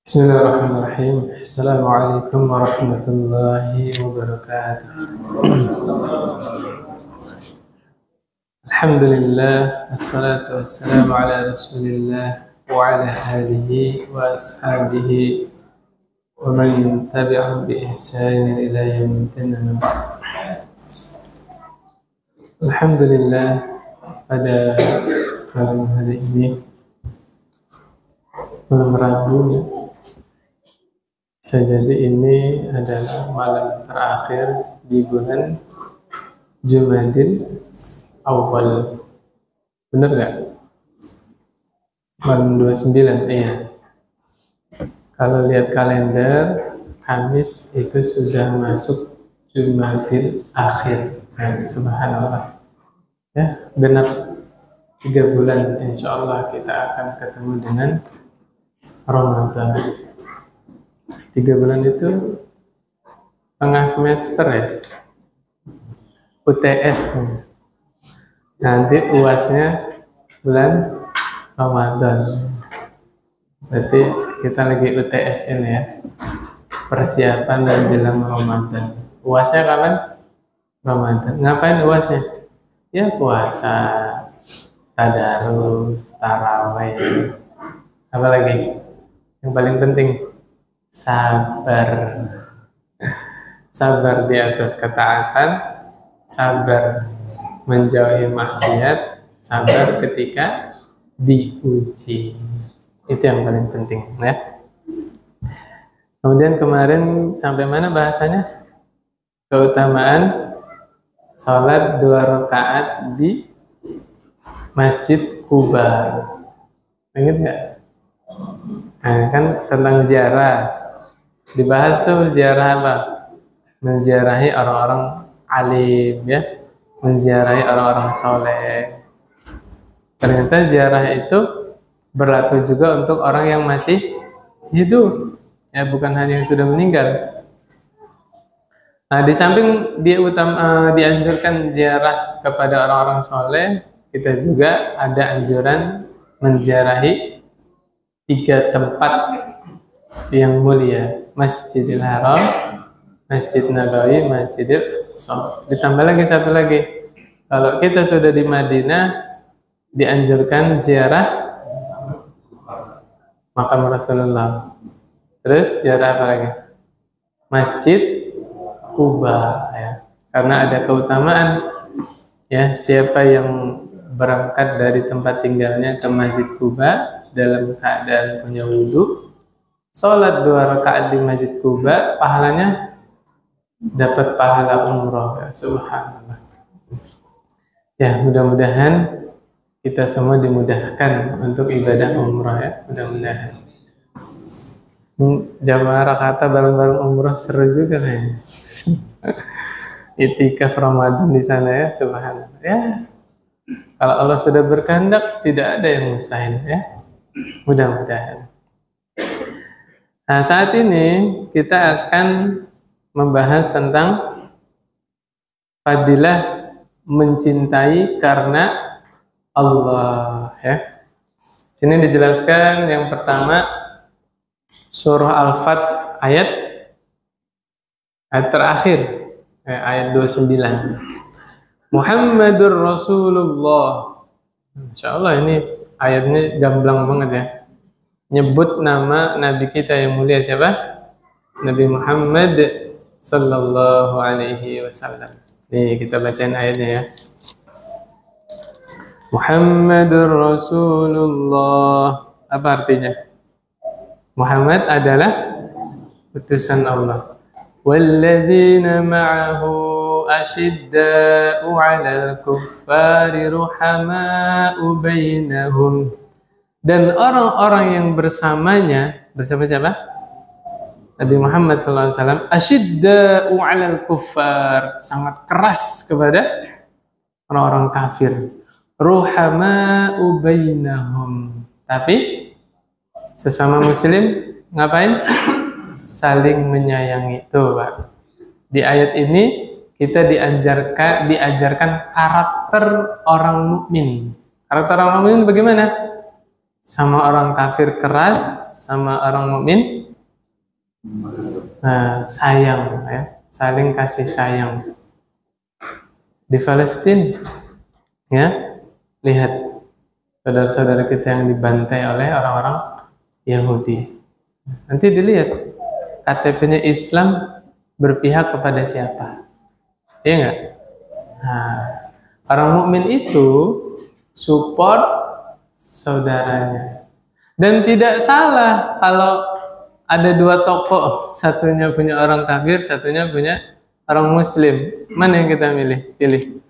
Bismillahirrahmanirrahim. Assalamualaikum warahmatullahi wabarakatuh. Alhamdulillah, assalatu wassalamu ala rasulillah wa ala alihi wa ashabihi wa man tabi'ahum bi ihsanin ila yaumiddin. Alhamdulillah, pada malam hari ini, malam Rabu, bisa jadi ini adalah malam terakhir di bulan Jumadil Awal. Bener gak? Malam 29, iya. Kalau lihat kalender, Kamis itu sudah masuk Jumadil Akhir. Subhanallah. Ya, benar 3 bulan insya Allah kita akan ketemu dengan Ramadan. 3 bulan itu tengah semester ya, UTS. Nanti UASnya bulan Ramadan. Berarti kita lagi UTS ini ya, persiapan dan jelang Ramadan. UASnya kapan? Ramadan. Ngapain UASnya? Ya puasa, tadarus, tarawih. Apa lagi? Yang paling penting, sabar. Sabar di atas ketaatan, sabar menjauhi maksiat, sabar ketika diuji. Itu yang paling penting ya. Kemudian kemarin sampai mana bahasanya? Keutamaan sholat 2 rakaat di Masjid Kuba. Ingat nggak? Nah, kan tentang ziarah. Dibahas tuh ziarah apa? Menziarahi orang-orang alim ya, menziarahi orang-orang soleh. Ternyata ziarah itu berlaku juga untuk orang yang masih hidup, ya bukan hanya yang sudah meninggal. Nah, di samping dianjurkan ziarah kepada orang-orang soleh, kita juga ada anjuran menziarahi 3 tempat yang mulia: Masjidil Haram, Masjid Nabawi, Masjidil Aqsa. Ditambah lagi satu lagi, kalau kita sudah di Madinah, dianjurkan ziarah makam Rasulullah. Terus ziarah apa lagi? Masjid Kuba ya. Karena ada keutamaan ya, siapa yang berangkat dari tempat tinggalnya ke Masjid Kuba dalam keadaan punya wudhu, sholat 2 rakaat di Masjid Kuba, pahalanya dapat pahala umroh ya. Subhanallah ya. Mudah-mudahan kita semua dimudahkan untuk ibadah umroh ya, mudah-mudahan. Jamaah kata bareng-bareng umroh seru juga kayaknya. Itikaf Ramadan di sana ya, subhanallah ya. Kalau Allah sudah berkehendak, tidak ada yang mustahil ya. Mudah-mudahan. Nah, saat ini kita akan membahas tentang fadilah mencintai karena Allah ya. Sini dijelaskan yang pertama, surah Al-Fat ayat terakhir, ayat 29. Muhammadur Rasulullah. Insya Allah ini ayatnya gamblang banget ya. Nyebut nama Nabi kita yang mulia siapa? Nabi Muhammad Sallallahu Alaihi Wasallam. Nih kita bacain ayatnya ya. Muhammadur Rasulullah. Apa artinya? Muhammad adalah utusan Allah. Walladzina ma'ahu asyidda'u 'alal kuffari ruhama'u bainahum. Dan orang-orang yang bersamanya, bersama siapa? Nabi Muhammad SAW, asyidda'u 'alal kuffar, sangat keras kepada orang-orang kafir. Ruhama'u bainahum, tapi sesama muslim ngapain? Saling menyayangi. Tuh Pak, di ayat ini kita diajarkan karakter orang mukmin. Karakter orang mukmin bagaimana? Sama orang kafir keras, sama orang mukmin sayang, ya, saling kasih sayang. Di Palestina, ya, lihat saudara-saudara kita yang dibantai oleh orang-orang Yahudi. Nanti dilihat KTP-nya Islam berpihak kepada siapa, iya nggak? Nah, orang mukmin itu support saudaranya, dan tidak salah kalau ada dua tokoh, satunya punya orang kafir, satunya punya orang muslim. Mana yang kita pilih?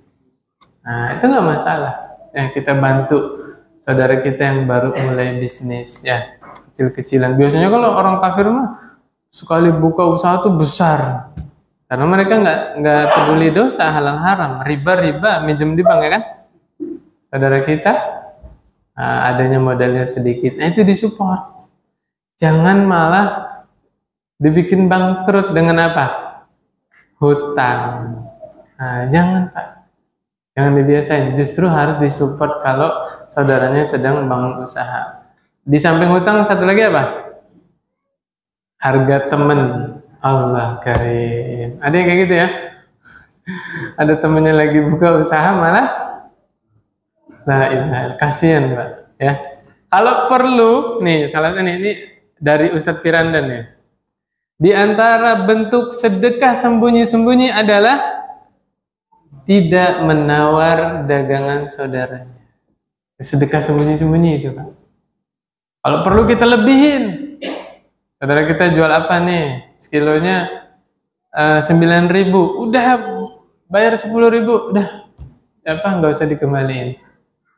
Nah, itu nggak masalah. Ya, kita bantu saudara kita yang baru mulai bisnis, ya, kecil-kecilan. Biasanya kalau orang kafir mah sekali buka usaha tuh besar, karena mereka nggak peduli dosa halal haram, riba, minjem di bank, ya kan? Saudara kita adanya modalnya sedikit, nah itu disupport. Jangan malah dibikin bangkrut dengan apa? Hutang. Nah, jangan Pak. Jangan dibiasain. Justru harus disupport kalau saudaranya sedang bangun usaha. Di samping hutang, satu lagi apa? Harga teman. Allah karim. Ada yang kayak gitu ya? Ada temennya lagi buka usaha malah kasihan Pak. Ya. Kalau perlu, nih salah satu ini dari Ustadz Firandan ya. Di antara bentuk sedekah sembunyi-sembunyi adalah tidak menawar dagangan saudaranya. Sedekah sembunyi-sembunyi itu Pak. Kalau perlu kita lebihin. Saudara kita jual apa nih? Sekilonya 9.000. Udah bayar 10.000. Udah. Nggak usah dikembaliin.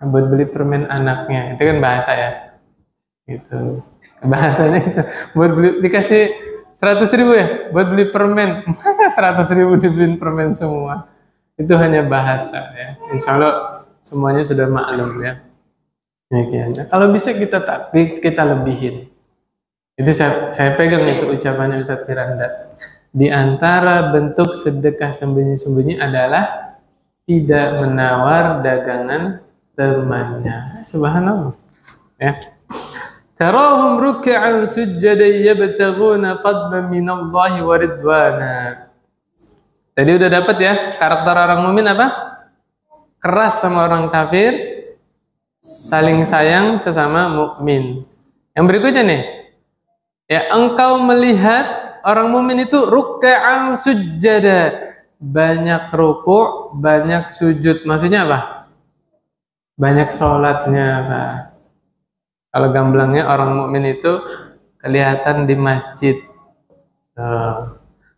Buat beli permen anaknya. Itu kan bahasa ya. Gitu. Bahasanya itu buat beli, dikasih 100.000 ya buat beli permen. Masa 100.000 dibeliin permen semua? Itu hanya bahasa ya. Insya Allah semuanya sudah maklum ya. Kalau bisa kita lebihin. Itu saya pegang itu ucapannya Ustadz Firanda. Di antara bentuk sedekah sembunyi-sembunyi adalah tidak menawar dagangan temannya. Subhanallah ya. Tarahum ruk'an sujjadan yabtaghuna fadlan minallahi wa ridwana. Tadi udah dapat ya karakter orang mukmin apa? Keras sama orang kafir, saling sayang sesama mukmin. Yang berikutnya nih. Ya, engkau melihat orang mukmin itu ruk'an sujjada, banyak ruku', banyak sujud. Maksudnya apa? Banyak sholatnya, Pak. Kalau gamblangnya orang mukmin itu kelihatan di masjid.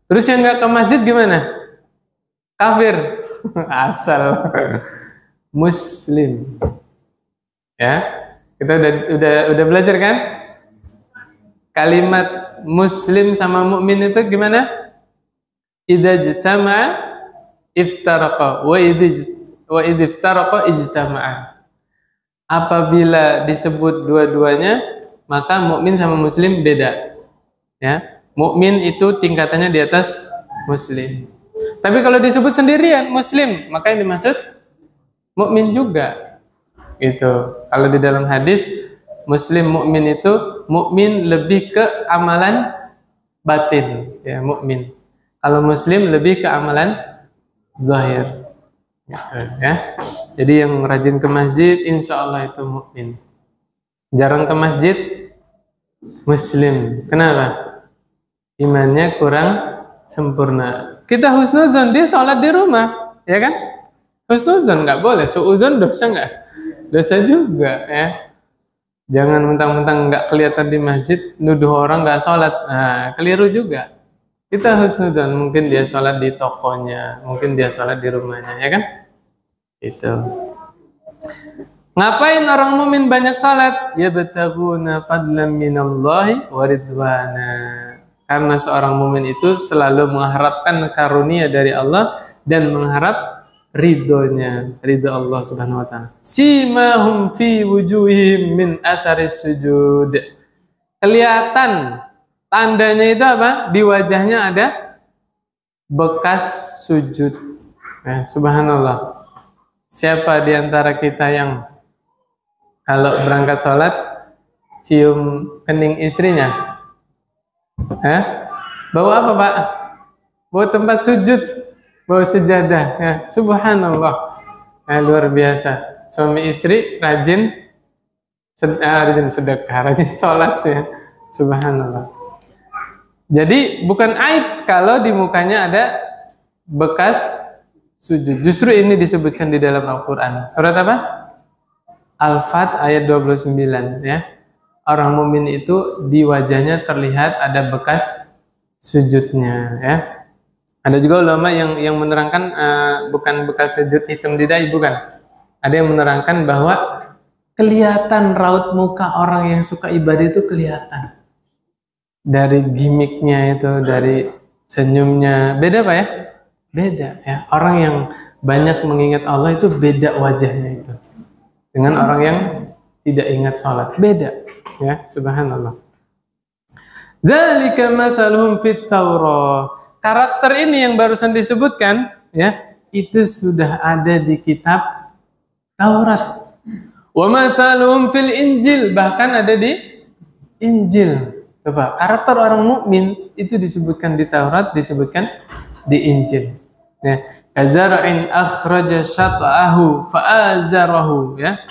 Terus yang nggak ke masjid gimana? Kafir. Asal Muslim. Ya, kita udah belajar kan? Kalimat Muslim sama mukmin itu gimana? Idza jtama'a iftaraqa wa idza iftaraqa ijtama'a. Apabila disebut dua-duanya, maka mukmin sama muslim beda. Ya, mukmin itu tingkatannya di atas muslim. Tapi kalau disebut sendirian muslim, maka yang dimaksud mukmin juga. Gitu. Kalau di dalam hadis muslim mukmin itu mukmin lebih ke amalan batin, ya mukmin. Kalau muslim lebih ke amalan zahir. Gitu, ya. Jadi yang rajin ke masjid, insya Allah itu mukmin. Jarang ke masjid, muslim. Kenapa? Imannya kurang sempurna. Kita husnuzon, dia sholat di rumah, ya kan? Husnuzon nggak boleh, suuzon dosa nggak? Dosa juga, ya. Jangan mentang-mentang nggak kelihatan di masjid, nuduh orang nggak sholat. Nah, keliru juga. Kita husnuzon, mungkin dia sholat di tokonya, mungkin dia sholat di rumahnya, ya kan? Itu. Ngapain orang mukmin banyak salat? Ya bataguna fadlan minallahi wa ridwana. Karena seorang mukmin itu selalu mengharapkan karunia dari Allah dan mengharap ridhonya, ridho Allah Subhanahu wa taala. Simahum fi wujuhihim min atharis sujud. Kelihatan tandanya itu apa? Di wajahnya ada bekas sujud. Subhanallah. Siapa di antara kita yang kalau berangkat sholat cium kening istrinya? Bawa apa, Pak? Bawa tempat sujud, bawa sejadah. Ya, subhanallah. Nah, luar biasa. Suami istri rajin sedekah, rajin sholat ya. Subhanallah. Jadi bukan aib kalau di mukanya ada bekas sujud. Justru ini disebutkan di dalam Al-Quran. Surat apa? Al-Fat ayat 29 ya. Orang mukmin itu di wajahnya terlihat ada bekas sujudnya ya. Ada juga ulama yang menerangkan bukan bekas sujud hitam di dahi, bukan. Ada yang menerangkan bahwa kelihatan raut muka orang yang suka ibadah itu kelihatan. Dari gimmicknya itu, dari senyumnya. Beda Pak ya? Beda ya. Orang yang banyak mengingat Allah itu beda wajahnya itu. Dengan orang yang tidak ingat sholat. Beda ya, subhanallah. Zalika masaluhum fit Taurah. Karakter ini yang barusan disebutkan ya, itu sudah ada di kitab Taurat. Wa masaluhum fil Injil, bahkan ada di Injil. Coba, karakter orang mukmin itu disebutkan di Taurat, disebutkan di Injil. Ya, kazar'in akhraja syat'ahu fa'azarahu ya.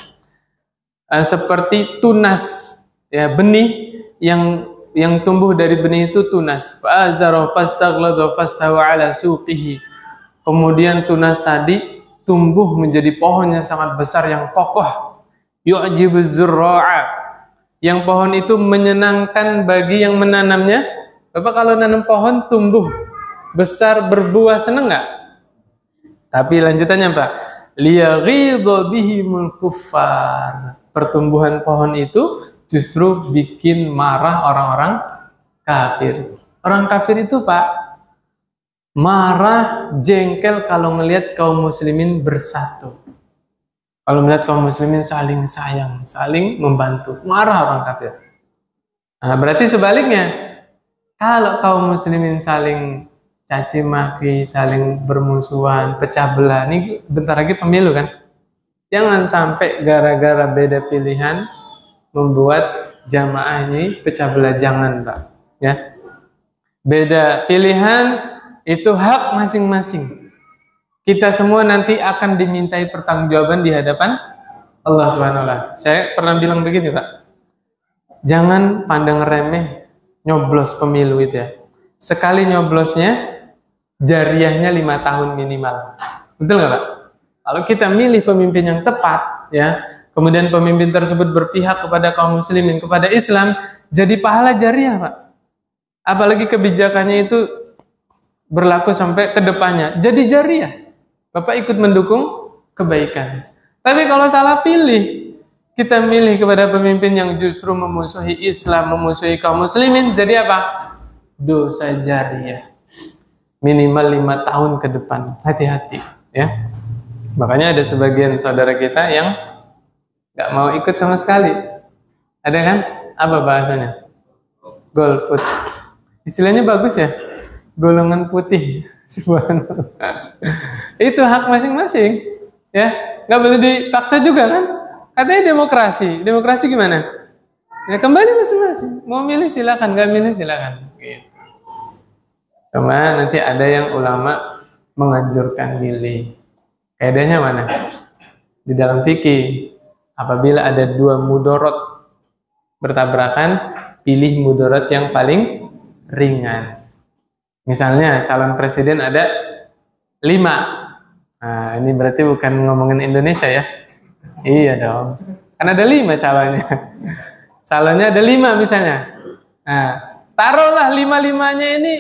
Seperti tunas ya, benih yang tumbuh dari benih itu tunas. Fa'azarahu fastaghlada fastawa ala suqihi. Kemudian tunas tadi tumbuh menjadi pohon yang sangat besar yang kokoh. Yu'jibuz zurra'a. Yang pohon itu menyenangkan bagi yang menanamnya. Bapak kalau nanam pohon tumbuh besar berbuah, seneng nggak? Tapi lanjutannya Pak, liyaghidha bihimul kuffar. Pertumbuhan pohon itu justru bikin marah orang-orang kafir. Orang kafir itu Pak marah, jengkel kalau melihat kaum muslimin bersatu. Kalau melihat kaum muslimin saling sayang, saling membantu, marah orang kafir. Nah, berarti sebaliknya, kalau kaum muslimin saling caci maki, saling bermusuhan, pecah belah, ini bentar lagi pemilu kan? Jangan sampai gara-gara beda pilihan membuat jamaah ini pecah belah, jangan Pak. Ya, beda pilihan itu hak masing-masing. Kita semua nanti akan dimintai pertanggungjawaban di hadapan Allah Subhanahu wa Ta'ala. Saya pernah bilang begini Pak, jangan pandang remeh nyoblos pemilu itu ya. Sekali nyoblosnya jariahnya 5 tahun minimal. Betul nggak Pak? Kalau kita milih pemimpin yang tepat ya, kemudian pemimpin tersebut berpihak kepada kaum muslimin, kepada Islam, jadi pahala jariah Pak. Apalagi kebijakannya itu berlaku sampai ke depannya, jadi jariah. Bapak ikut mendukung kebaikan. Tapi kalau salah pilih, kita milih kepada pemimpin yang justru memusuhi Islam, memusuhi kaum muslimin, jadi apa? Dosa jariah. Minimal 5 tahun ke depan. Hati-hati ya. Makanya ada sebagian saudara kita yang nggak mau ikut sama sekali. Ada kan? Apa bahasanya? Golput. Istilahnya bagus ya. Golongan putih. Itu hak masing-masing ya, nggak boleh dipaksa juga kan, katanya demokrasi gimana ya, kembali masing-masing, mau milih silakan, nggak milih silakan gitu. Cuma nanti ada yang ulama menganjurkan milih. Kaidahnya mana? Di dalam fikih, apabila ada 2 mudorot bertabrakan, pilih mudorot yang paling ringan. Misalnya calon presiden ada 5. Nah, ini berarti bukan ngomongin Indonesia ya? Iya dong. Kan ada 5 calonnya. Calonnya ada 5 misalnya. Nah, taruhlah 5-5-nya ini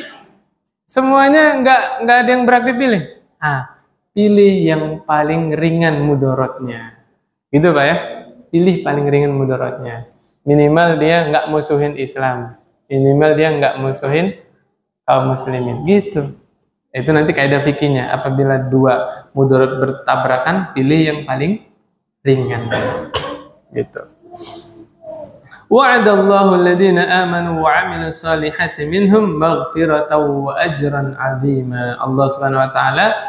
semuanya nggak ada yang berhak dipilih. Nah, pilih yang paling ringan mudorotnya. Gitu Pak ya? Pilih paling ringan mudorotnya. Minimal dia nggak musuhin Islam. Minimal dia nggak musuhin kaum muslimin, gitu. Itu nanti kaidah fikihnya. Apabila 2 mudarat bertabrakan, pilih yang paling ringan, gitu. Wa'adallahu alladhina amanu wa 'amilus salihati minhum maghfiratan wa ajran 'azima. Allah Subhanahu wa taala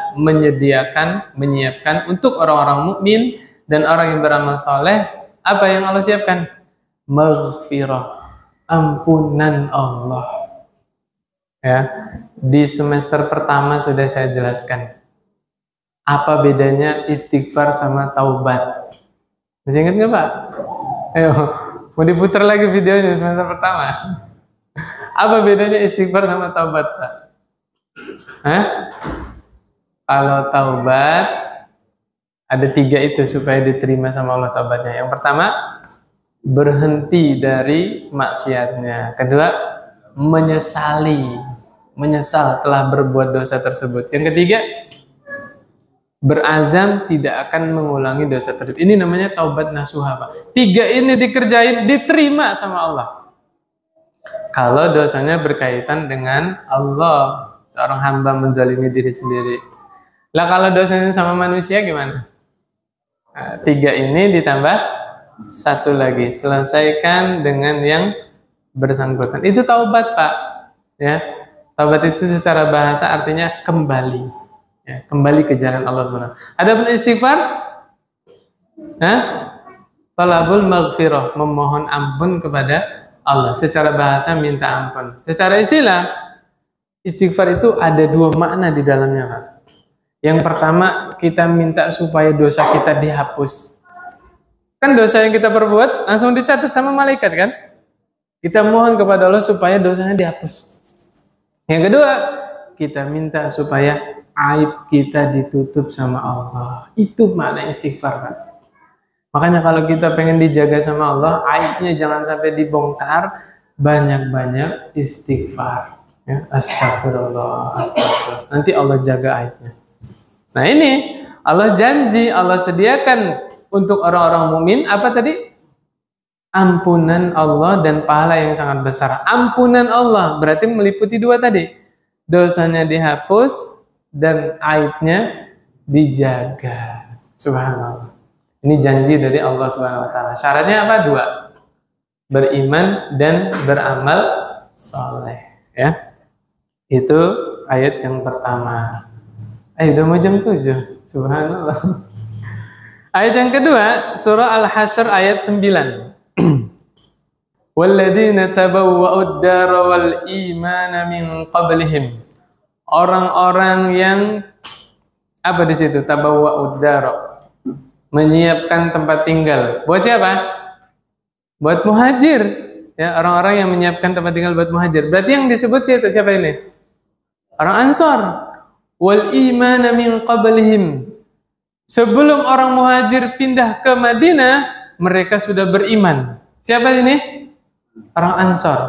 menyiapkan untuk orang-orang mukmin dan orang yang beramal saleh, apa yang Allah siapkan? Maghfirah, ampunan Allah. Ya, di semester pertama sudah saya jelaskan. Apa bedanya istighfar sama taubat? Masih ingat nggak Pak? Ayo, mau diputar lagi videonya semester pertama. Apa bedanya istighfar sama taubat Pak? Hah? Kalau taubat ada 3 itu supaya diterima sama Allah taubatnya. Yang pertama, berhenti dari maksiatnya. Kedua, menyesal telah berbuat dosa tersebut. Yang ketiga, berazam tidak akan mengulangi dosa tersebut. Ini namanya taubat nasuha, Pak. 3 ini dikerjain, diterima sama Allah. Kalau dosanya berkaitan dengan Allah, seorang hamba menzalimi diri sendiri. Lah kalau dosanya sama manusia gimana? Nah, 3 ini ditambah 1 lagi, selesaikan dengan yang bersangkutan. Itu taubat, Pak. Ya, taubat itu secara bahasa artinya kembali, ya, kembali ke jalan Allah SWT. Adapun istighfar, talabul maghfirah, memohon ampun kepada Allah. Secara bahasa minta ampun. Secara istilah, istighfar itu ada 2 makna di dalamnya, Pak. Yang pertama, kita minta supaya dosa kita dihapus. Kan dosa yang kita perbuat langsung dicatat sama malaikat kan? Kita mohon kepada Allah supaya dosanya dihapus. Yang kedua, kita minta supaya aib kita ditutup sama Allah. Itu makna istighfar, Pak. Makanya kalau kita pengen dijaga sama Allah, aibnya jangan sampai dibongkar, banyak-banyak istighfar. Ya, astagfirullah, astagfirullah. Nanti Allah jaga aibnya. Nah ini Allah janji, Allah sediakan untuk orang-orang mukmin apa tadi? Ampunan Allah dan pahala yang sangat besar. Ampunan Allah berarti meliputi 2 tadi. Dosanya dihapus dan aibnya dijaga. Subhanallah. Ini janji dari Allah Subhanahu wa taala. Syaratnya apa? 2. Beriman dan beramal soleh, ya. Itu ayat yang pertama. Udah mau jam 7. Subhanallah. Ayat yang kedua, surah Al-Hasyr ayat 9. Walladzina tabawwa'ud dara wal imana min qablihim. Orang-orang yang apa di situ? Tabawwa'ud dara. Menyiapkan tempat tinggal. Buat siapa? Buat muhajir. Ya, orang-orang yang menyiapkan tempat tinggal buat muhajir. Berarti yang disebut siapa ini? Orang Ansor. Wal imana min qablihim. Sebelum orang muhajir pindah ke Madinah, mereka sudah beriman. Siapa ini? Orang Ansor,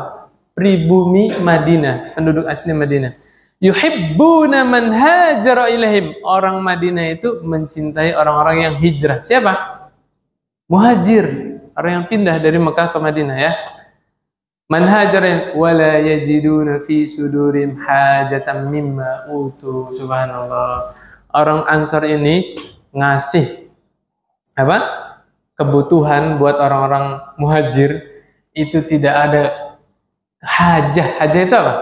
pribumi Madinah, penduduk asli Madinah. Yuhibbuna man hajara ilaihim. Orang Madinah itu mencintai orang-orang yang hijrah. Siapa? Muhajir, orang yang pindah dari Mekah ke Madinah, ya. Man hajara wala yajiduna fi sudurim hajatan mimma utu. Subhanallah. Orang Ansor ini ngasih apa? Kebutuhan buat orang-orang muhajir, itu tidak ada hajah. Hajah itu apa?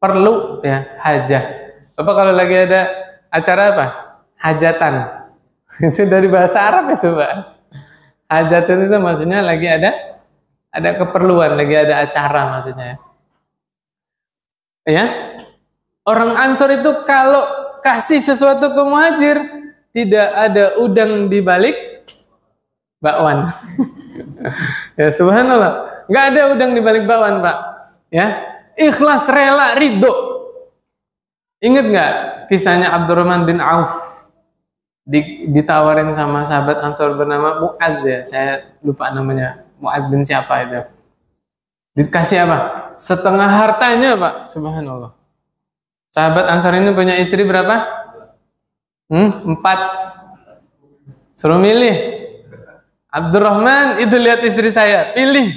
Perlu, ya, hajah. Bapak kalau lagi ada acara apa? Hajatan. Itu dari bahasa Arab itu, Pak. Hajatan itu maksudnya lagi ada keperluan, lagi ada acara maksudnya. Ya. Orang Ansor itu kalau kasih sesuatu ke muhajir, tidak ada udang di balik bakwan. Ya, subhanallah. Nggak ada udang di balik bakwan, Pak. Ya, ikhlas, rela, ridho. Ingat nggak kisahnya Abdurrahman bin Auf ditawarin sama sahabat Ansor bernama Mu'adz, ya, saya lupa namanya. Mu'adz bin siapa itu? Dikasih apa? Setengah hartanya, Pak. Subhanallah. Sahabat Ansor ini punya istri berapa? 4. Suruh milih. Abdurrahman, itu lihat istri saya, pilih.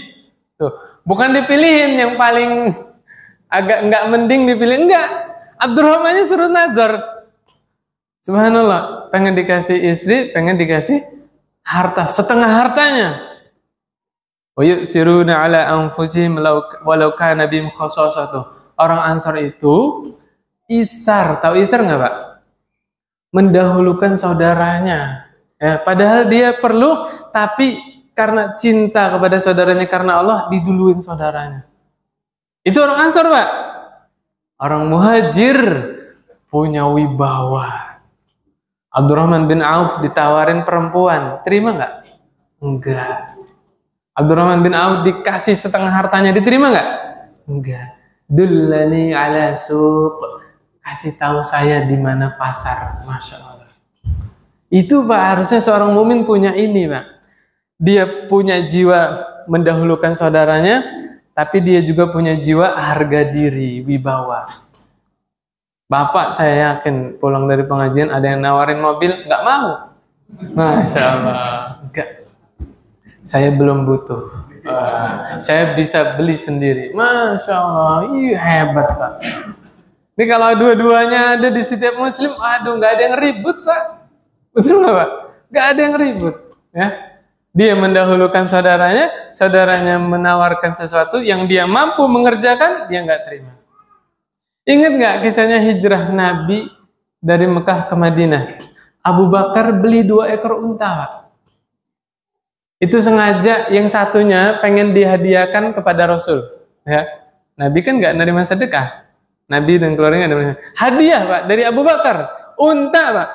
Tuh, bukan dipilihin yang paling agak nggak mending dipilih, enggak. Abdurrahmannya suruh nazar. Subhanallah, pengen dikasih istri, pengen dikasih harta, setengah hartanya. Wa yu'thiruna ala anfusihim walau kana bihim khassasatuh. Orang Ansor itu isar, tahu isar nggak, Pak? Mendahulukan saudaranya. Ya, padahal dia perlu, tapi karena cinta kepada saudaranya, karena Allah, diduluin saudaranya. Itu orang Ansor, Pak. Orang muhajir punya wibawa. Abdurrahman bin Auf ditawarin perempuan, terima nggak? Enggak. Abdurrahman bin Auf dikasih setengah hartanya, diterima nggak? Enggak. Dullani ala suq, kasih tahu saya di mana pasar. Masya Allah. Itu Pak, harusnya seorang mukmin punya ini Pak. Dia punya jiwa mendahulukan saudaranya, tapi dia juga punya jiwa harga diri, wibawa. Bapak saya yakin pulang dari pengajian ada yang nawarin mobil, nggak mau. Masya Allah, enggak. Saya belum butuh. Saya bisa beli sendiri. Masya Allah, hebat Pak. Ini kalau dua-duanya ada di setiap muslim, aduh nggak ada yang ribut Pak. Betul nggak Pak? Nggak ada yang ribut. Ya, dia mendahulukan saudaranya, saudaranya menawarkan sesuatu yang dia mampu mengerjakan, dia nggak terima. Ingat nggak kisahnya hijrah Nabi dari Mekah ke Madinah? Abu Bakar beli 2 ekor unta, Pak. Itu sengaja yang satunya pengen dihadiahkan kepada Rasul. Ya, Nabi kan nggak nerima sedekah. Nabi dan keluarganya nerima hadiah, Pak, dari Abu Bakar, unta, Pak.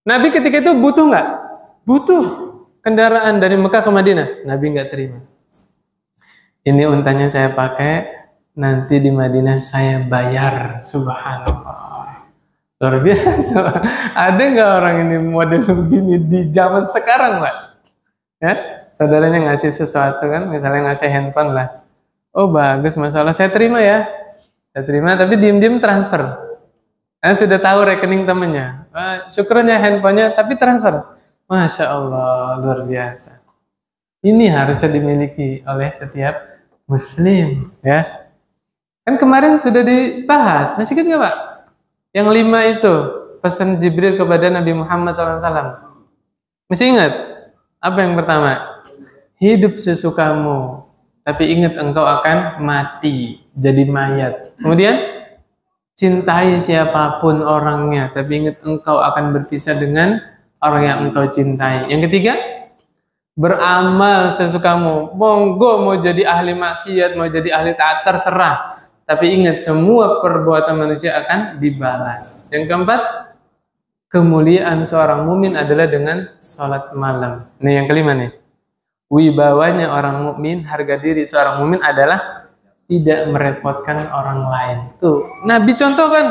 Nabi ketika itu butuh nggak? Butuh kendaraan dari Mekah ke Madinah. Nabi nggak terima. Ini untanya saya pakai. Nanti di Madinah saya bayar. Subhanallah. Luar biasa. Ada nggak orang ini model begini di zaman sekarang, Pak? Ya, saudaranya ngasih sesuatu kan, misalnya ngasih handphone lah. Oh bagus, masalah saya terima ya. Saya terima, tapi diem-diem transfer. Saya sudah tahu rekening temennya. Syukurnya handphonenya, tapi transfer. Masya Allah, luar biasa. Ini harusnya dimiliki oleh setiap Muslim, ya. Kan kemarin sudah dibahas, masih ingat nggak Pak? Yang 5 itu, pesan Jibril kepada Nabi Muhammad SAW. Masih ingat? Apa yang pertama? Hidup sesukamu, tapi ingat engkau akan mati, jadi mayat. Kemudian, cintai siapapun orangnya, tapi ingat engkau akan berpisah dengan orang yang engkau cintai. Yang ketiga, beramal sesukamu. Monggo mau jadi ahli maksiat, mau jadi ahli taat, terserah. Tapi ingat, semua perbuatan manusia akan dibalas. Yang keempat, kemuliaan seorang mukmin adalah dengan sholat malam. Nah, yang kelima nih, wibawanya orang mukmin, harga diri seorang mukmin adalah tidak merepotkan orang lain. Tuh, Nabi contohkan.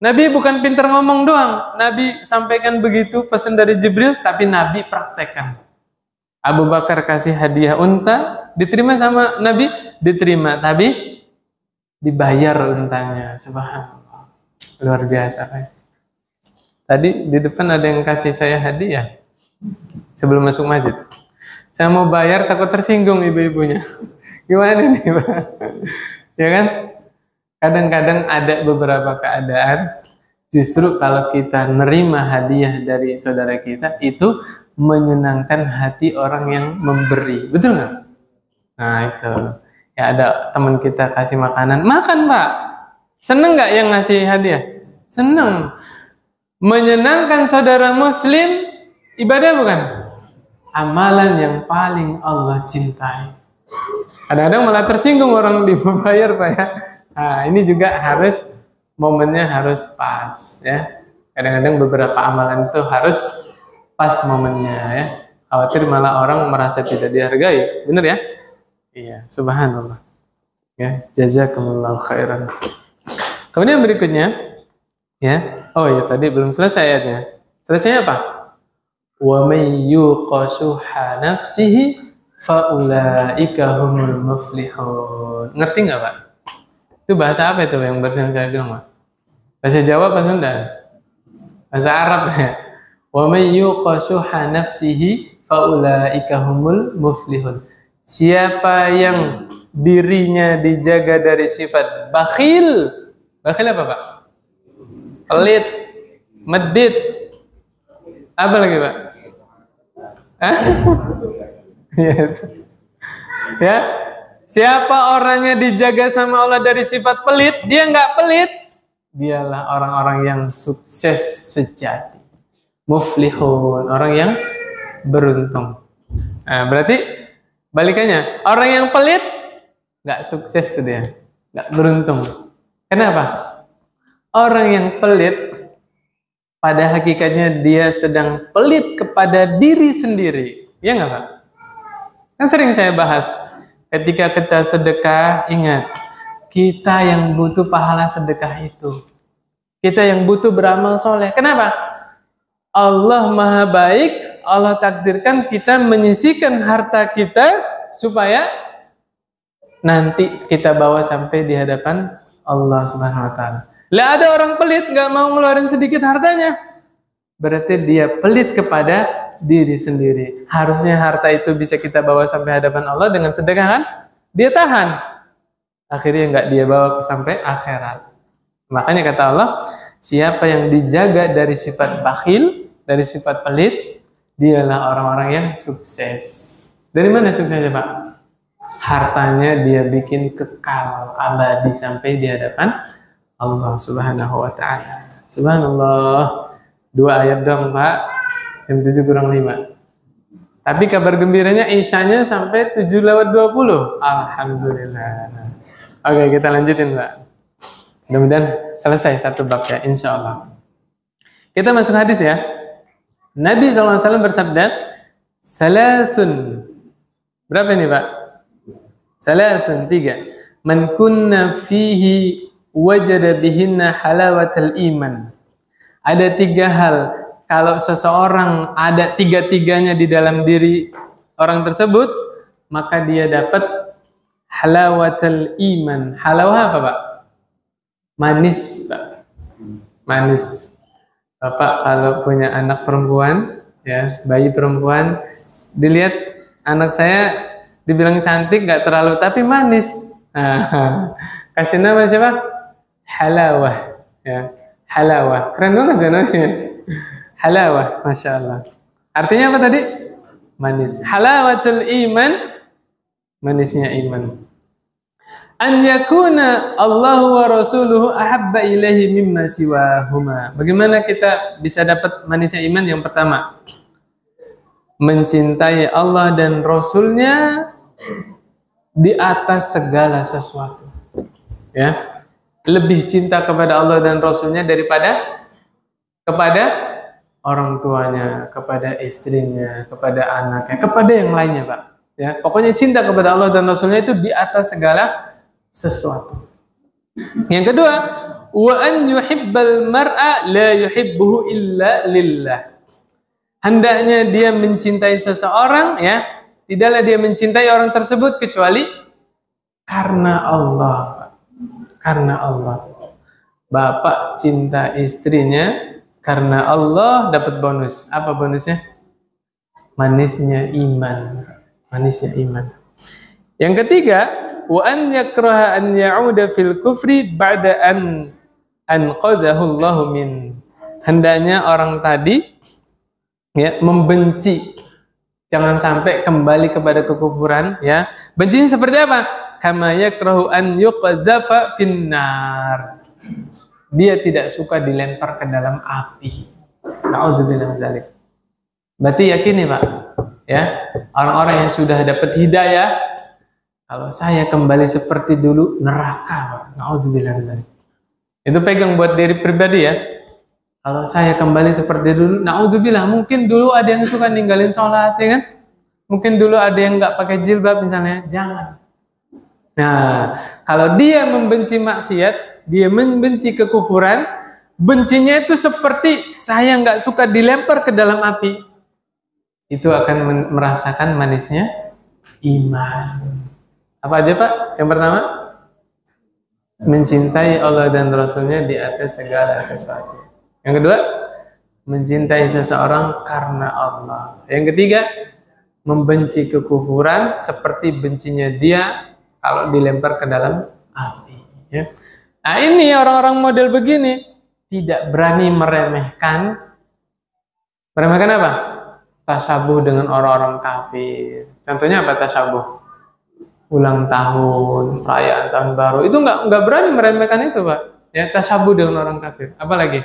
Nabi bukan pintar ngomong doang. Nabi sampaikan begitu pesan dari Jibril, tapi Nabi praktekkan. Abu Bakar kasih hadiah unta, diterima sama Nabi, diterima, tapi dibayar untanya. Subhanallah, luar biasa kan? Tadi di depan ada yang kasih saya hadiah sebelum masuk masjid. Saya mau bayar, takut tersinggung ibu-ibunya. Gimana nih Pak? Ya kan? Kadang-kadang ada beberapa keadaan justru kalau kita nerima hadiah dari saudara kita itu menyenangkan hati orang yang memberi. Betul nggak? Nah itu. Ya ada teman kita kasih makanan, makan Pak. Seneng nggak yang ngasih hadiah? Seneng. Menyenangkan saudara muslim, ibadah bukan? Amalan yang paling Allah cintai. Kadang-kadang malah tersinggung orang dibayar Pak ya. Nah ini juga harus, momennya harus pas ya. Kadang-kadang beberapa amalan itu harus pas momennya ya. Khawatir malah orang merasa tidak dihargai. Bener ya? Iya, subhanallah. Ya, jazakumullahu khairan. Kemudian berikutnya, ya. Oh ya, tadi belum selesai ayatnya. Selesainya apa? Wa may yuqashuha nafsihi fa ulaika humul muflihun. Ngerti nggak Pak? Itu bahasa apa itu yang barusan saya bilang Pak? Bahasa Jawa apa Sunda? Bahasa Arab ya. Wa may yuqashuha nafsihi fa ulaika humul muflihun. Siapa yang dirinya dijaga dari sifat bakhil. Bakhil apa Pak? Pelit, medit. Apa lagi Pak? Hah? Ya, itu. Ya. Siapa orangnya dijaga sama Allah dari sifat pelit, dia nggak pelit. Dialah orang-orang yang sukses sejati. Muflihun, orang yang beruntung. Nah, berarti balikannya, orang yang pelit nggak sukses tuh dia, nggak beruntung. Kenapa? Orang yang pelit, pada hakikatnya dia sedang pelit kepada diri sendiri. Ya nggak Pak? Kan sering saya bahas, ketika kita sedekah, ingat, kita yang butuh pahala sedekah itu. Kita yang butuh beramal soleh. Kenapa? Allah Maha Baik, Allah takdirkan kita menyisihkan harta kita supaya nanti kita bawa sampai di hadapan Allah Subhanahu wa taala. Lah ada orang pelit nggak mau ngeluarin sedikit hartanya. Berarti dia pelit kepada diri sendiri. Harusnya harta itu bisa kita bawa sampai hadapan Allah dengan sedekah kan? Dia tahan. Akhirnya nggak dia bawa sampai akhirat. Makanya kata Allah, siapa yang dijaga dari sifat bakhil, dari sifat pelit, dialah orang-orang yang sukses. Dari mana suksesnya Pak? Hartanya dia bikin kekal, abadi sampai di hadapan Allah Subhanahu wa ta'ala. Subhanallah. 2 ayat dong Pak. Jam 7 kurang 5. Tapi kabar gembiranya isyanya sampai 7:20. Alhamdulillah. Oke, kita lanjutin Pak. Mudah-mudahan selesai satu bab ya, insya Allah. Kita masuk hadis ya. Nabi SAW bersabda, salasun. Berapa ini Pak? Salasun, 3. Man kunna fihi wajada bihinna halawatal iman. Ada 3 hal. Kalau seseorang ada 3-tiganya di dalam diri orang tersebut, maka dia dapat halawatal iman. Halawah apa Pak? Manis Pak. Manis. Bapak kalau punya anak perempuan, ya, bayi perempuan, dilihat anak saya dibilang cantik nggak terlalu, tapi manis. Nah, kasih nama siapa? Halawah, ya, halawah. Keren banget ya namanya. Halawah, masya Allah. Artinya apa tadi? Manis. Halawatul iman, manisnya iman. An yakuna Allahu wa rasuluhu ahabba ilaihi mimma siwahuma. Bagaimana kita bisa dapat manisnya iman? Yang pertama, mencintai Allah dan Rasulnya di atas segala sesuatu. Ya, lebih cinta kepada Allah dan Rasulnya daripada kepada orang tuanya, kepada istrinya, kepada anaknya, kepada yang lainnya, Pak. Ya, pokoknya cinta kepada Allah dan Rasulnya itu di atas segala sesuatu. Yang kedua, wa an yuhibbal mar'a la yuhibbuhu illa lillah. Hendaknya dia mencintai seseorang, ya, tidaklah dia mencintai orang tersebut kecuali karena Allah. Karena Allah. Bapak cinta istrinya karena Allah, dapat bonus. Apa bonusnya? Manisnya iman. Manisnya iman. Yang ketiga, wa an yakraha an ya'uda fil kufri ba'da an anqadhahu Allahu min. Hendaknya orang tadi, ya, membenci, jangan sampai kembali kepada kekufuran, ya. Bencinya seperti apa? Kama yakrahu an yuqzafa finnar. Dia tidak suka dilempar ke dalam api. Na'udzubillah min dzalik. Berarti yakini, Pak, ya, orang-orang yang sudah dapat hidayah, kalau saya kembali seperti dulu, neraka, Pak. Na'udzubillah min dzalik. Itu pegang buat diri pribadi, ya. Kalau saya kembali seperti dulu, na'udzubillah, mungkin dulu ada yang suka ninggalin sholat, ya kan? Mungkin dulu ada yang nggak pakai jilbab misalnya, jangan. Nah, kalau dia membenci maksiat, dia membenci kekufuran, bencinya itu seperti saya nggak suka dilempar ke dalam api. Itu akan merasakan manisnya iman. Apa aja, Pak? Yang pertama, mencintai Allah dan Rasulnya di atas segala sesuatu. Yang kedua, mencintai seseorang karena Allah. Yang ketiga, membenci kekufuran seperti bencinya dia kalau dilempar ke dalam api. Ya. Nah, ini orang-orang model begini tidak berani meremehkan. Meremehkan apa? Tasabuh dengan orang-orang kafir. Contohnya apa tasabuh? Ulang tahun, perayaan tahun baru. Itu nggak berani meremehkan itu, Pak. Ya, tasabuh dengan orang kafir. Apalagi?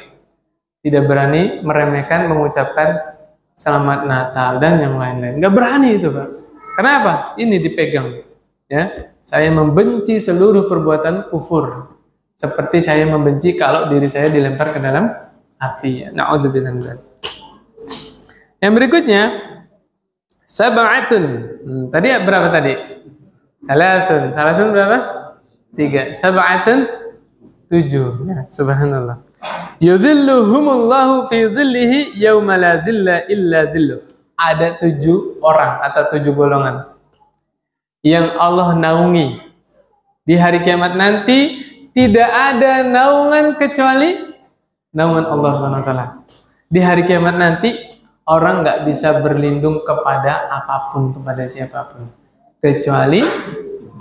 Tidak berani meremehkan, mengucapkan selamat Natal dan yang lain-lain. Nggak berani itu, Pak. Kenapa? Ini dipegang. Ya, saya membenci seluruh perbuatan kufur. Seperti saya membenci kalau diri saya dilempar ke dalam api. Na'udzubillah. Yang berikutnya, sab'atun. Tadi berapa tadi? Salasun berapa? 3. Sab'atun 7. Ya, subhanallah. Yuzilluhumullahu fi zillihi yawma la zilla illa zilluh. Ada 7 orang atau 7 golongan yang Allah naungi di hari kiamat nanti. Tidak ada naungan kecuali naungan Allah SWT. Di hari kiamat nanti orang nggak bisa berlindung kepada apapun, kepada siapapun, kecuali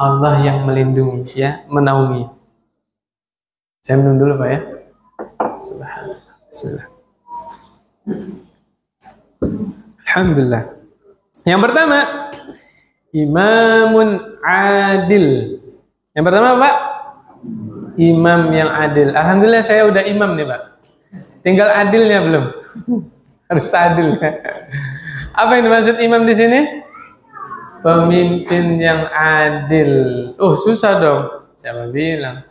Allah yang melindungi, ya, menaungi. Saya minum dulu Pak ya. Subhanallah. Bismillah. Alhamdulillah. Yang pertama, imamun adil. Yang pertama Pak, imam yang adil. Alhamdulillah saya udah imam nih Pak. Tinggal adilnya belum. Harus adil. Apa yang dimaksud imam di sini? Pemimpin yang adil. Oh susah dong. Siapa bilang?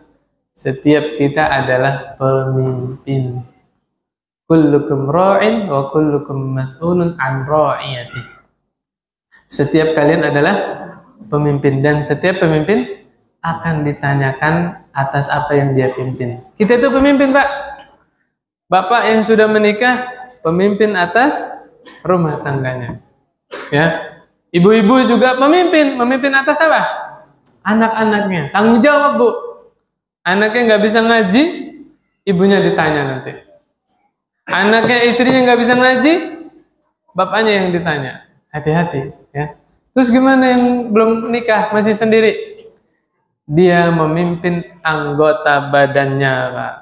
Setiap kita adalah pemimpin. Kullukum ra'in wa kullukum mas'ulun an ra'iyati. Setiap kalian adalah pemimpin dan setiap pemimpin akan ditanyakan atas apa yang dia pimpin. Kita itu pemimpin Pak. Bapak yang sudah menikah, pemimpin atas rumah tangganya. Ya. Ibu-ibu juga pemimpin atas apa? Anak-anaknya. Tanggung jawab Bu. Anaknya nggak bisa ngaji, ibunya ditanya nanti. Anaknya istrinya nggak bisa ngaji, bapaknya yang ditanya. Hati-hati ya. Terus gimana yang belum nikah, masih sendiri? Dia memimpin anggota badannya Pak.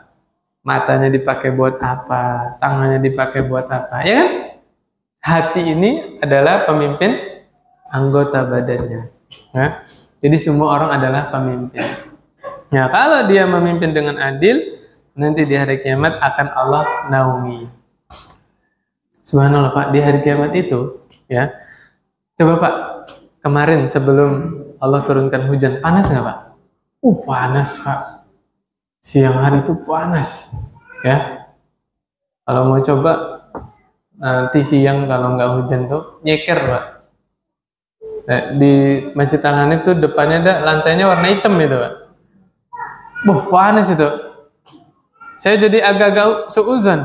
Matanya dipakai buat apa, tangannya dipakai buat apa, ya kan? Hati ini adalah pemimpin anggota badannya. Ya? Jadi semua orang adalah pemimpin. Nah, kalau dia memimpin dengan adil, nanti di hari kiamat akan Allah naungi. Subhanallah Pak, di hari kiamat itu, ya. Coba Pak, kemarin sebelum Allah turunkan hujan, panas nggak Pak? Panas Pak. Siang hari itu panas, ya. Kalau mau coba nanti siang kalau nggak hujan tuh nyeker Pak. Nah, di Masjid Al-Hanif itu depannya ada lantainya warna hitam itu Pak. Panas itu. Saya jadi agak-agak suuzon.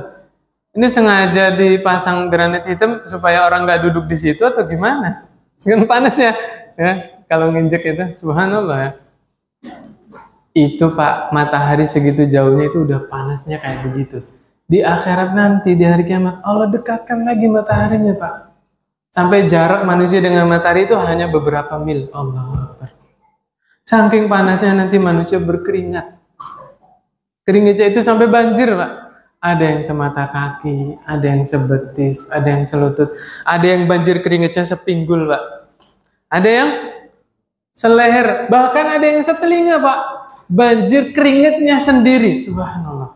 Ini sengaja dipasang granit hitam supaya orang nggak duduk di situ atau gimana? Kan panasnya, ya. Kalau nginjek itu, subhanallah ya. Itu Pak, matahari segitu jauhnya itu udah panasnya kayak begitu. Di akhirat nanti, di hari kiamat, Allah dekatkan lagi mataharinya Pak. Sampai jarak manusia dengan matahari itu hanya beberapa mil. Allahu Akbar. Saking panasnya nanti manusia berkeringat. Keringatnya itu sampai banjir Pak. Ada yang semata kaki, ada yang sebetis, ada yang selutut, ada yang banjir keringatnya sepinggul Pak. Ada yang seleher, bahkan ada yang setelinga Pak. Banjir keringatnya sendiri, subhanallah.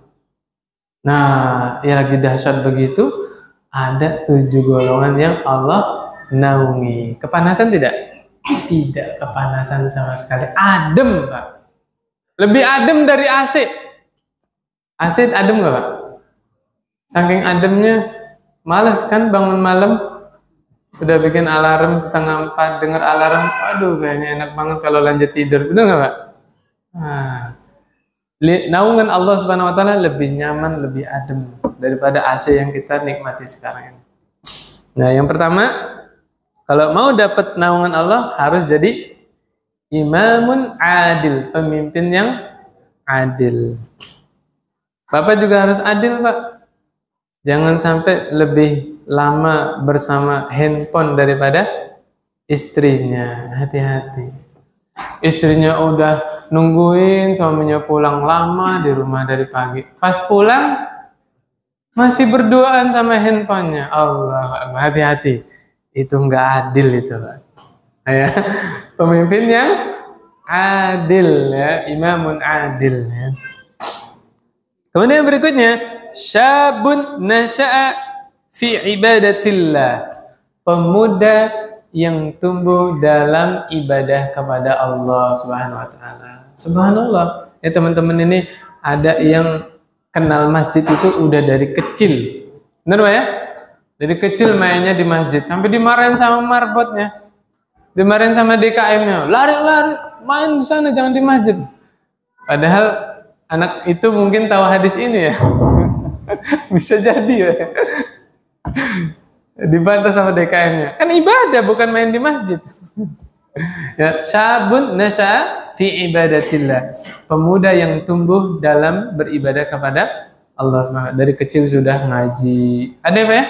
Nah, ya lagi dahsyat begitu, ada 7 golongan yang Allah naungi. Kepanasan tidak? Tidak kepanasan sama sekali. Adem Pak. Lebih adem dari AC. AC adem nggak Pak? Saking ademnya, malas kan bangun malam. Udah bikin alarm 3:30, dengar alarm, aduh kayaknya enak banget kalau lanjut tidur. Benar nggak Pak? Nah, naungan Allah Subhanahu wa taala lebih nyaman, lebih adem daripada AC yang kita nikmati sekarang ini. Nah, yang pertama, kalau mau dapat naungan Allah harus jadi imamun adil, pemimpin yang adil. Bapak juga harus adil, Pak. Jangan sampai lebih lama bersama handphone daripada istrinya. Hati-hati. Istrinya udah nungguin suaminya pulang lama di rumah dari pagi. Pas pulang masih berduaan sama handphonenya. Allah, hati-hati. Itu nggak adil itu, Pak. Ya. Pemimpin yang adil ya, imamun adil ya. Kemudian berikutnya, syabun nasya'a fi ibadatillah. Pemuda yang tumbuh dalam ibadah kepada Allah Subhanahu wa taala. Subhanallah. Ya teman-teman, ini ada yang kenal masjid itu udah dari kecil. Bener Pak ya? Dari kecil mainnya di masjid. Sampai dimarahin sama marbotnya. Dimarahin sama DKM-nya. Lari-lari, main di sana, jangan di masjid. Padahal anak itu mungkin tahu hadis ini ya. Bisa jadi ya. Dibantah sama DKM-nya. Kan ibadah, bukan main di masjid. Ya, syabun nasya fi ibadatillah. Pemuda yang tumbuh dalam beribadah kepada Allah SWT. Dari kecil sudah ngaji. Ada apa ya?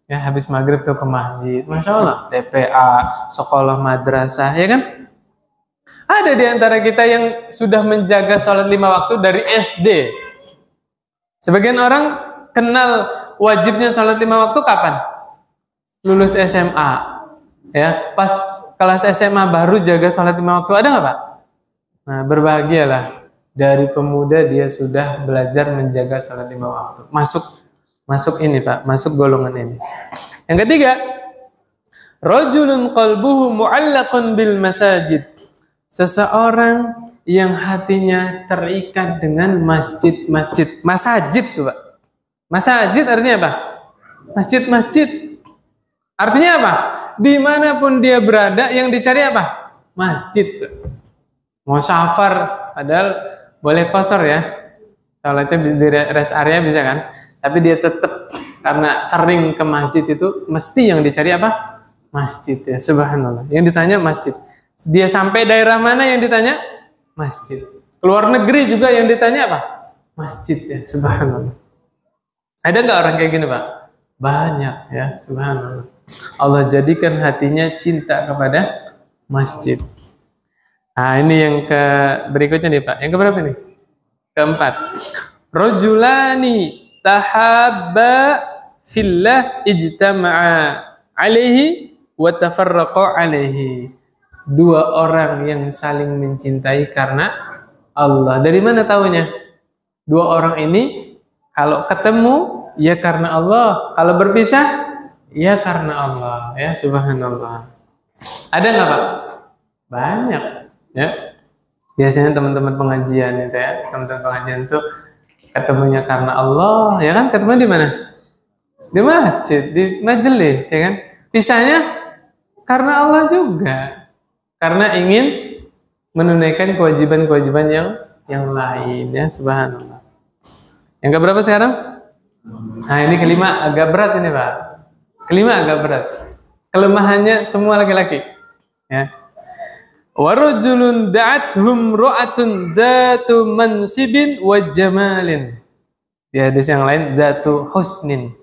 Ya, habis maghrib tuh ke masjid. Masya Allah. TPA, sekolah madrasah, ya kan? Ada di antara kita yang sudah menjaga sholat 5 waktu dari SD. Sebagian orang kenal wajibnya sholat 5 waktu kapan? Lulus SMA. Ya, pas kelas SMA baru jaga sholat 5 waktu. Ada nggak Pak? Nah, berbahagialah. Dari pemuda dia sudah belajar menjaga sholat 5 waktu. Masuk ini Pak, masuk golongan ini. Yang ketiga, rajulun qalbuhu mu'allaqun bil masajid. Seseorang yang hatinya terikat dengan masjid-masjid. Masajid tuh Pak. Masajid artinya apa? Masjid-masjid. Artinya apa? Dimanapun dia berada, yang dicari apa? Masjid. Mau safar, padahal boleh kosor ya. Sholatnya di rest area bisa kan? Tapi dia tetap karena sering ke masjid itu mesti yang dicari apa? Masjid ya. Subhanallah. Yang ditanya masjid. Dia sampai daerah mana yang ditanya? Masjid. Keluar negeri juga yang ditanya apa? Masjid ya. Subhanallah. Ada nggak orang kayak gini Pak? Banyak ya. Subhanallah. Allah jadikan hatinya cinta kepada masjid. Nah ini yang ke berikutnya nih Pak. Yang keberapa nih? Keempat. Rajulani tahabba fillah ijtama'a alaihi wa tafarraqa alaihi. Dua orang yang saling mencintai karena Allah. Dari mana taunya? Dua orang ini kalau ketemu ya karena Allah, kalau berpisah ya karena Allah. Ya subhanallah. Ada nggak Pak? Banyak ya. Biasanya teman-teman pengajian itu ya, teman-teman pengajian itu ketemunya karena Allah, ya kan? Ketemu di mana? Di masjid, di majelis, ya kan? Pisahnya karena Allah juga. Karena ingin menunaikan kewajiban-kewajiban yang lain, ya, subhanallah. Yang keberapa sekarang? Nah, ini kelima agak berat ini, Pak. Kelima agak berat. Kelemahannya semua laki-laki, ya. Warajulun da'athum ra'atun zatu mansibin wa jamalin. Di hadis yang lain zatu husnin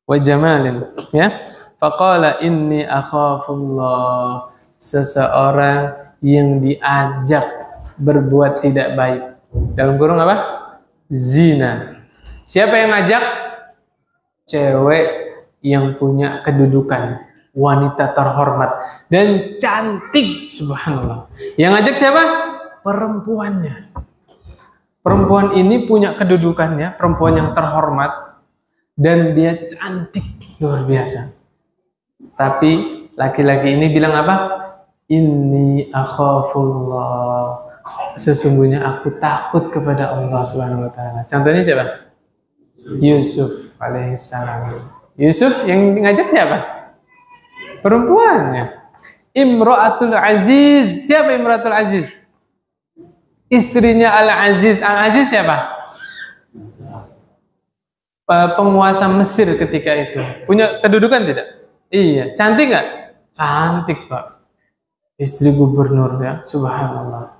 wa jamalin, ya. Faqala inni akhafullah. Seseorang yang diajak berbuat tidak baik. Dalam kurung apa? Zina. Siapa yang ngajak? Cewek yang punya kedudukan, wanita terhormat dan cantik, subhanallah. Yang ngajak siapa? Perempuannya. Perempuan ini punya kedudukannya, perempuan yang terhormat dan dia cantik luar biasa. Tapi laki-laki ini bilang apa? Inni akhafullah. Sesungguhnya aku takut kepada Allah Subhanahu wa taala. Contohnya siapa? Yusuf alaihissalam. Yusuf yang ngajak siapa? Perempuannya. Imra'atul Aziz. Siapa Imra'atul Aziz? Istrinya Al-Aziz. Al-Aziz siapa? Penguasa Mesir ketika itu. Punya kedudukan tidak? Iya. Cantik nggak? Cantik, Pak. Istri gubernur ya. Subhanallah.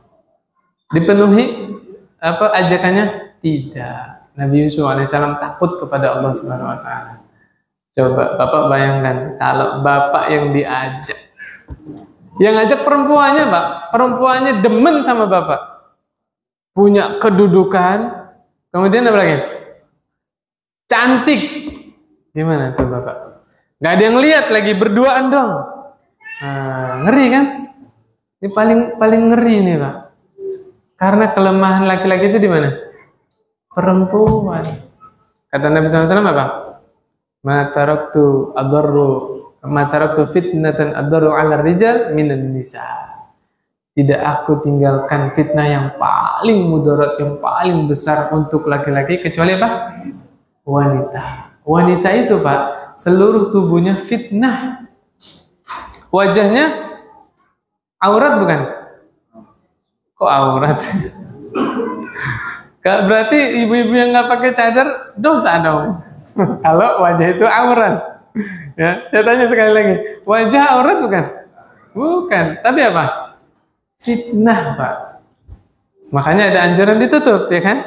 Dipenuhi apa ajakannya? Tidak. Nabi Yusuf alaihissalam takut kepada Allah Subhanahu wa taala. Coba Bapak bayangkan kalau Bapak yang diajak. Yang ngajak perempuannya, Pak. Perempuannya demen sama Bapak. Punya kedudukan. Kemudian apa lagi? Cantik. Gimana tuh Bapak? Gak ada yang lihat lagi, berduaan dong. Nah, ngeri kan? Ini paling ngeri nih Pak. Karena kelemahan laki-laki itu di mana? Perempuan. Kata Nabi SAW apa? Ma taraktu fitnatan adarru 'ala rijal minan nisa. tidak aku tinggalkan fitnah yang paling mudarat, yang paling besar untuk laki-laki kecuali apa? Wanita. Wanita itu Pak, seluruh tubuhnya fitnah. Wajahnya aurat bukan? Kok aurat? Berarti ibu-ibu yang nggak pakai cadar dosa dong. Kalau wajah itu aurat. Ya, saya tanya sekali lagi, wajah aurat bukan? Bukan. Tapi apa? Fitnah Pak. Makanya ada anjuran ditutup, ya kan?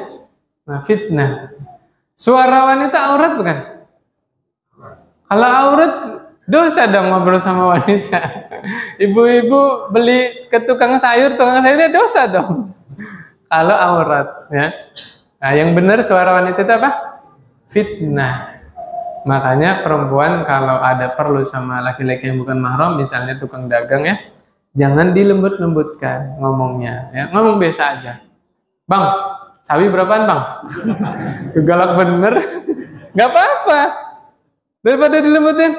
Nah, fitnah. Suara wanita aurat bukan? Kalau aurat dosa dong ngobrol sama wanita. Ibu-ibu beli ke tukang sayurnya dosa dong. Kalau aurat, ya. Nah, yang benar suara wanita itu apa? Fitnah. Makanya perempuan kalau ada perlu sama laki-laki yang bukan mahram, misalnya tukang dagang ya, jangan dilembut-lembutkan ngomongnya, ya. Ngomong biasa aja. Bang, sawi berapaan bang? Galak bener. Gak apa-apa. Daripada dilembutin,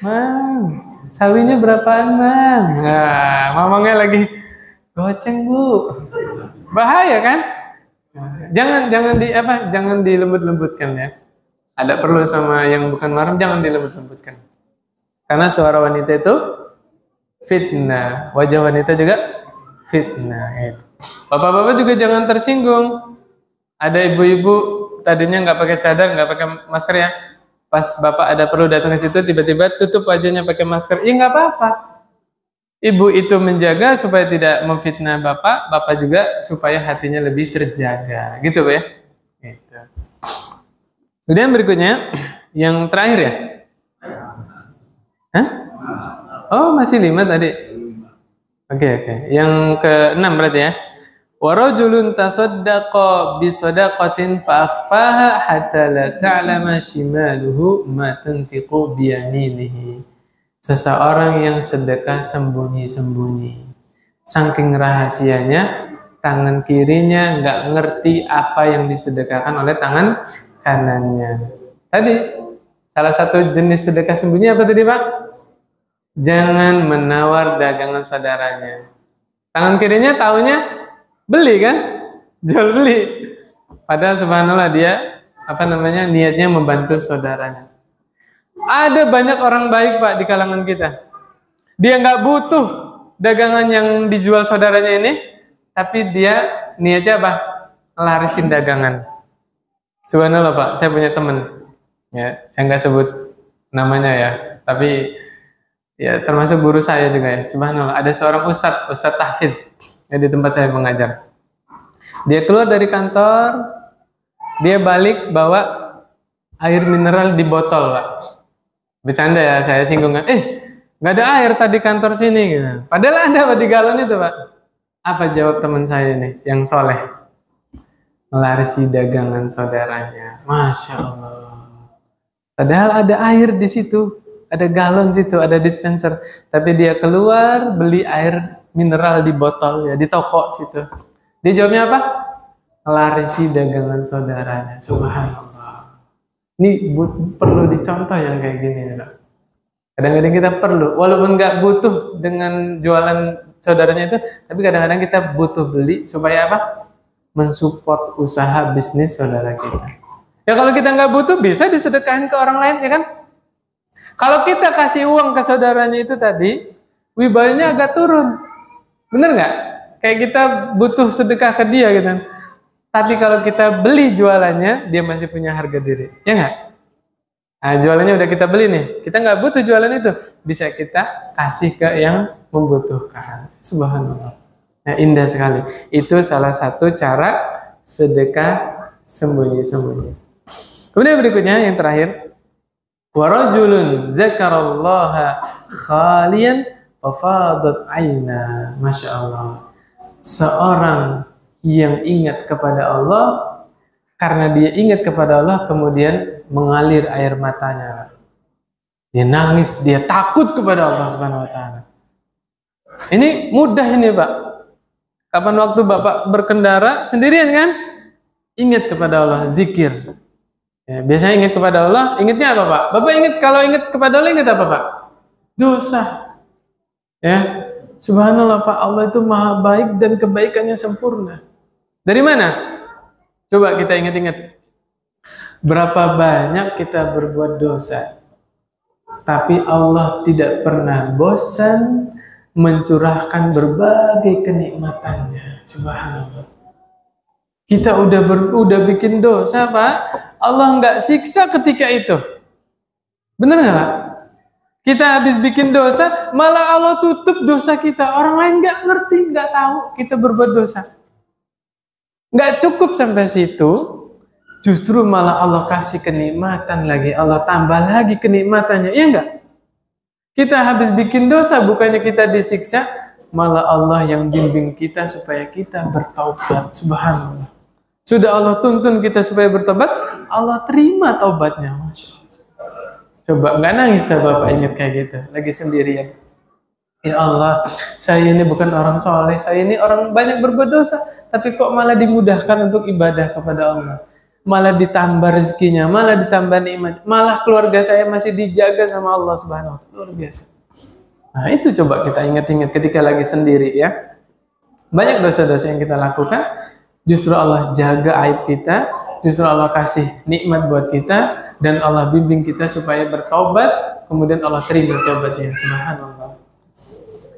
Mang, sawinya berapaan Mang? Nah, ngomongnya lagi goceng Bu. Bahaya kan? Jangan dilembut-lembutkan ya. Ada perlu sama yang bukan mahram, jangan dilembut-lembutkan. Karena suara wanita itu fitnah, wajah wanita juga fitnah. Gitu. Bapak-bapak juga jangan tersinggung. Ada ibu-ibu tadinya nggak pakai cadar, nggak pakai masker ya. Pas bapak ada perlu datang ke situ, tiba-tiba tutup wajahnya pakai masker. Ya nggak apa-apa. Ibu itu menjaga supaya tidak memfitnah bapak, bapak juga supaya hatinya lebih terjaga. Gitu Pak ya. Gitu. Kemudian berikutnya, yang terakhir ya. Hah? Oh masih 5 tadi. Oke. Yang ke-6 berarti ya. Warajulun tasaddaqa bisadaqatin fa'akhfaha hatta la ta'lama shimaluhu ma tunfiqu biyaminihi. Seseorang yang sedekah sembunyi-sembunyi. Saking rahasianya, tangan kirinya nggak ngerti apa yang disedekahkan oleh tangan kanannya. Tadi salah satu jenis sedekah sembunyi apa tadi Pak? Jangan menawar dagangan saudaranya. Tangan kirinya taunya beli kan? Jual beli. Padahal subhanallah dia niatnya membantu saudaranya. Ada banyak orang baik Pak di kalangan kita. Dia nggak butuh dagangan yang dijual saudaranya ini, tapi dia niatnya apa? Larisin dagangan. Subhanallah Pak, saya punya teman. Ya, saya nggak sebut namanya ya, tapi ya termasuk guru saya juga ya. Subhanallah, ada seorang Ustadz tahfidz yang di tempat saya mengajar. Dia keluar dari kantor, dia balik bawa air mineral di botol Pak. Bercanda ya, saya singgung kan. Nggak ada air tadi kantor sini gitu. Padahal ada Pak di galon itu Pak. Apa jawab teman saya ini yang soleh? Melarisi dagangan saudaranya. Masya Allah. Padahal ada air di situ, ada galon situ, ada dispenser. Tapi dia keluar beli air mineral di botol ya, di toko situ. Dia jawabnya apa? Melarisi dagangan saudaranya. Subhanallah. Ini perlu dicontoh yang kayak gini. Kadang-kadang kita perlu, walaupun nggak butuh dengan jualan saudaranya itu, tapi kadang-kadang kita butuh beli supaya apa? Mensupport usaha bisnis saudara kita. Ya kalau kita nggak butuh bisa disedekahin ke orang lain ya kan? Kalau kita kasih uang ke saudaranya itu tadi, wibawanya agak turun. Bener nggak? Kayak kita butuh sedekah ke dia gitu. Tapi kalau kita beli jualannya, dia masih punya harga diri. Ya nggak? Nah, jualannya udah kita beli nih. Kita nggak butuh jualan itu. Bisa kita kasih ke yang membutuhkan. Subhanallah. Nah, indah sekali. Itu salah satu cara sedekah sembunyi-sembunyi. Kemudian berikutnya yang terakhir, warajulun zakarallaha khalian fafadat aina. Masya Allah. Seorang yang ingat kepada Allah, karena dia ingat kepada Allah, kemudian mengalir air matanya. Dia nangis, dia takut kepada Allah Subhanahu wa taala. Ini mudah ini, Pak. Kapan waktu Bapak berkendara sendirian kan? Ingat kepada Allah, zikir. Ya, biasanya ingat kepada Allah, ingatnya apa Pak? Bapak ingat, kalau ingat kepada Allah ingat apa Pak? Dosa. Ya, Subhanallah Pak, Allah itu maha baik dan kebaikannya sempurna. Dari mana? Coba kita ingat-ingat. Berapa banyak kita berbuat dosa, tapi Allah tidak pernah bosan mencurahkan berbagai kenikmatannya. Subhanallah. Kita udah bikin dosa, Pak. Allah nggak siksa ketika itu. Benar nggak, Pak? Kita habis bikin dosa, malah Allah tutup dosa kita. Orang lain nggak ngerti, nggak tahu kita berbuat dosa. Nggak cukup sampai situ, justru malah Allah kasih kenikmatan lagi. Allah tambah lagi kenikmatannya, iya nggak? Kita habis bikin dosa, bukannya kita disiksa, malah Allah yang bimbing kita supaya kita bertaubat. Subhanallah. Sudah Allah tuntun kita supaya bertobat, Allah terima taubatnya. Masya Allah. Coba nggak nangis dah Bapak ingat kayak gitu, lagi sendirian. Ya Allah, saya ini bukan orang soleh, saya ini orang banyak berbuat dosa, tapi kok malah dimudahkan untuk ibadah kepada Allah. Malah ditambah rezekinya, malah ditambah nikmat, malah keluarga saya masih dijaga sama Allah Subhanahu wa Ta'ala. Luar biasa. Nah itu coba kita ingat-ingat ketika lagi sendiri ya. Banyak dosa-dosa yang kita lakukan, justru Allah jaga aib kita, justru Allah kasih nikmat buat kita, dan Allah bimbing kita supaya bertobat, kemudian Allah terima tobatnya. Subhanallah.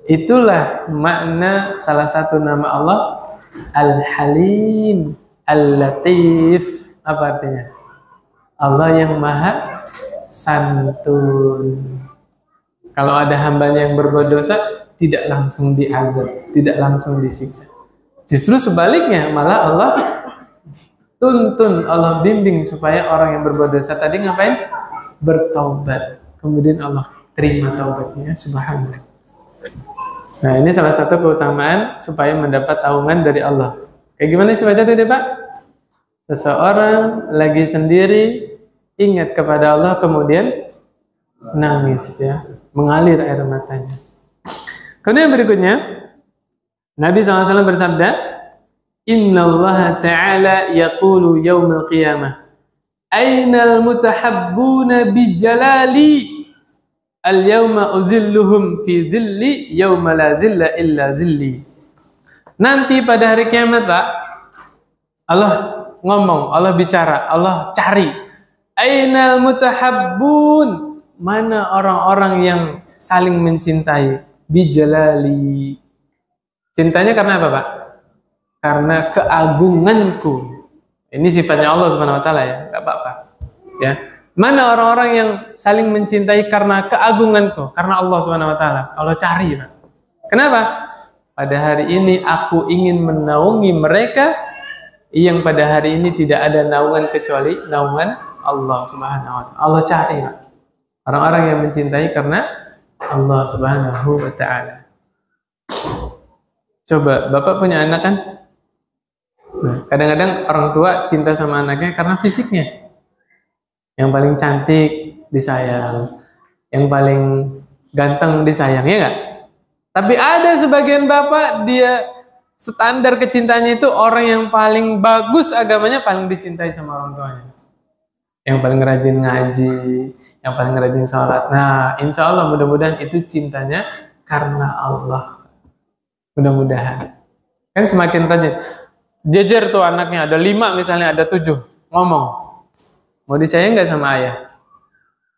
Itulah makna salah satu nama Allah, Al-Halim, Al-Latif. Apa artinya? Allah yang maha santun. Kalau ada hambanya yang berbuat dosa, tidak langsung diazab, tidak langsung disiksa. Justru sebaliknya, malah Allah tuntun, Allah bimbing supaya orang yang berbuat dosa tadi ngapain? Bertaubat. Kemudian Allah terima taubatnya. Subhanallah. Nah ini salah satu keutamaan supaya mendapat taungan dari Allah. Kayak gimana sih baca tadi Pak? Seseorang lagi sendiri ingat kepada Allah kemudian nangis ya, mengalir air matanya. Kemudian berikutnya Nabi SAW bersabda, Inna Allah Ta'ala yaqulu yawmal qiyamah Aynal mutahabbuna bijalali Al-yawma uzilluhum fi zilli Yawma la zilla illa zilli. Nanti pada hari kiamat Pak, Allah ngomong, Allah bicara, Allah cari Aynal mutahabbun, mana orang-orang yang saling mencintai bijalali. Cintanya karena apa Pak? Karena keagunganku. Ini sifatnya Allah Subhanahu wa Ta'ala ya, enggak apa-apa. Ya. Mana orang-orang yang saling mencintai karena keagunganku, karena Allah Subhanahu wa Ta'ala. Kalau cari, Pak. Kenapa? Pada hari ini aku ingin menaungi mereka yang pada hari ini tidak ada naungan kecuali naungan Allah Subhanahu wa Ta'ala. Allah cari, Pak. Orang-orang yang mencintai karena Allah Subhanahu wa Ta'ala. Coba, Bapak punya anak kan? Nah, kadang-kadang orang tua cinta sama anaknya karena fisiknya. Yang paling cantik disayang, yang paling ganteng disayang, ya nggak? Tapi ada sebagian bapak, dia standar kecintanya itu orang yang paling bagus agamanya paling dicintai sama orang tuanya. Yang paling rajin ngaji, yang paling rajin sholat. Nah, insya Allah mudah-mudahan itu cintanya karena Allah. Mudah-mudahan. Kan semakin rajin. Jejer tuh anaknya, ada 5 misalnya, ada 7. Ngomong. Mau disayang nggak sama ayah?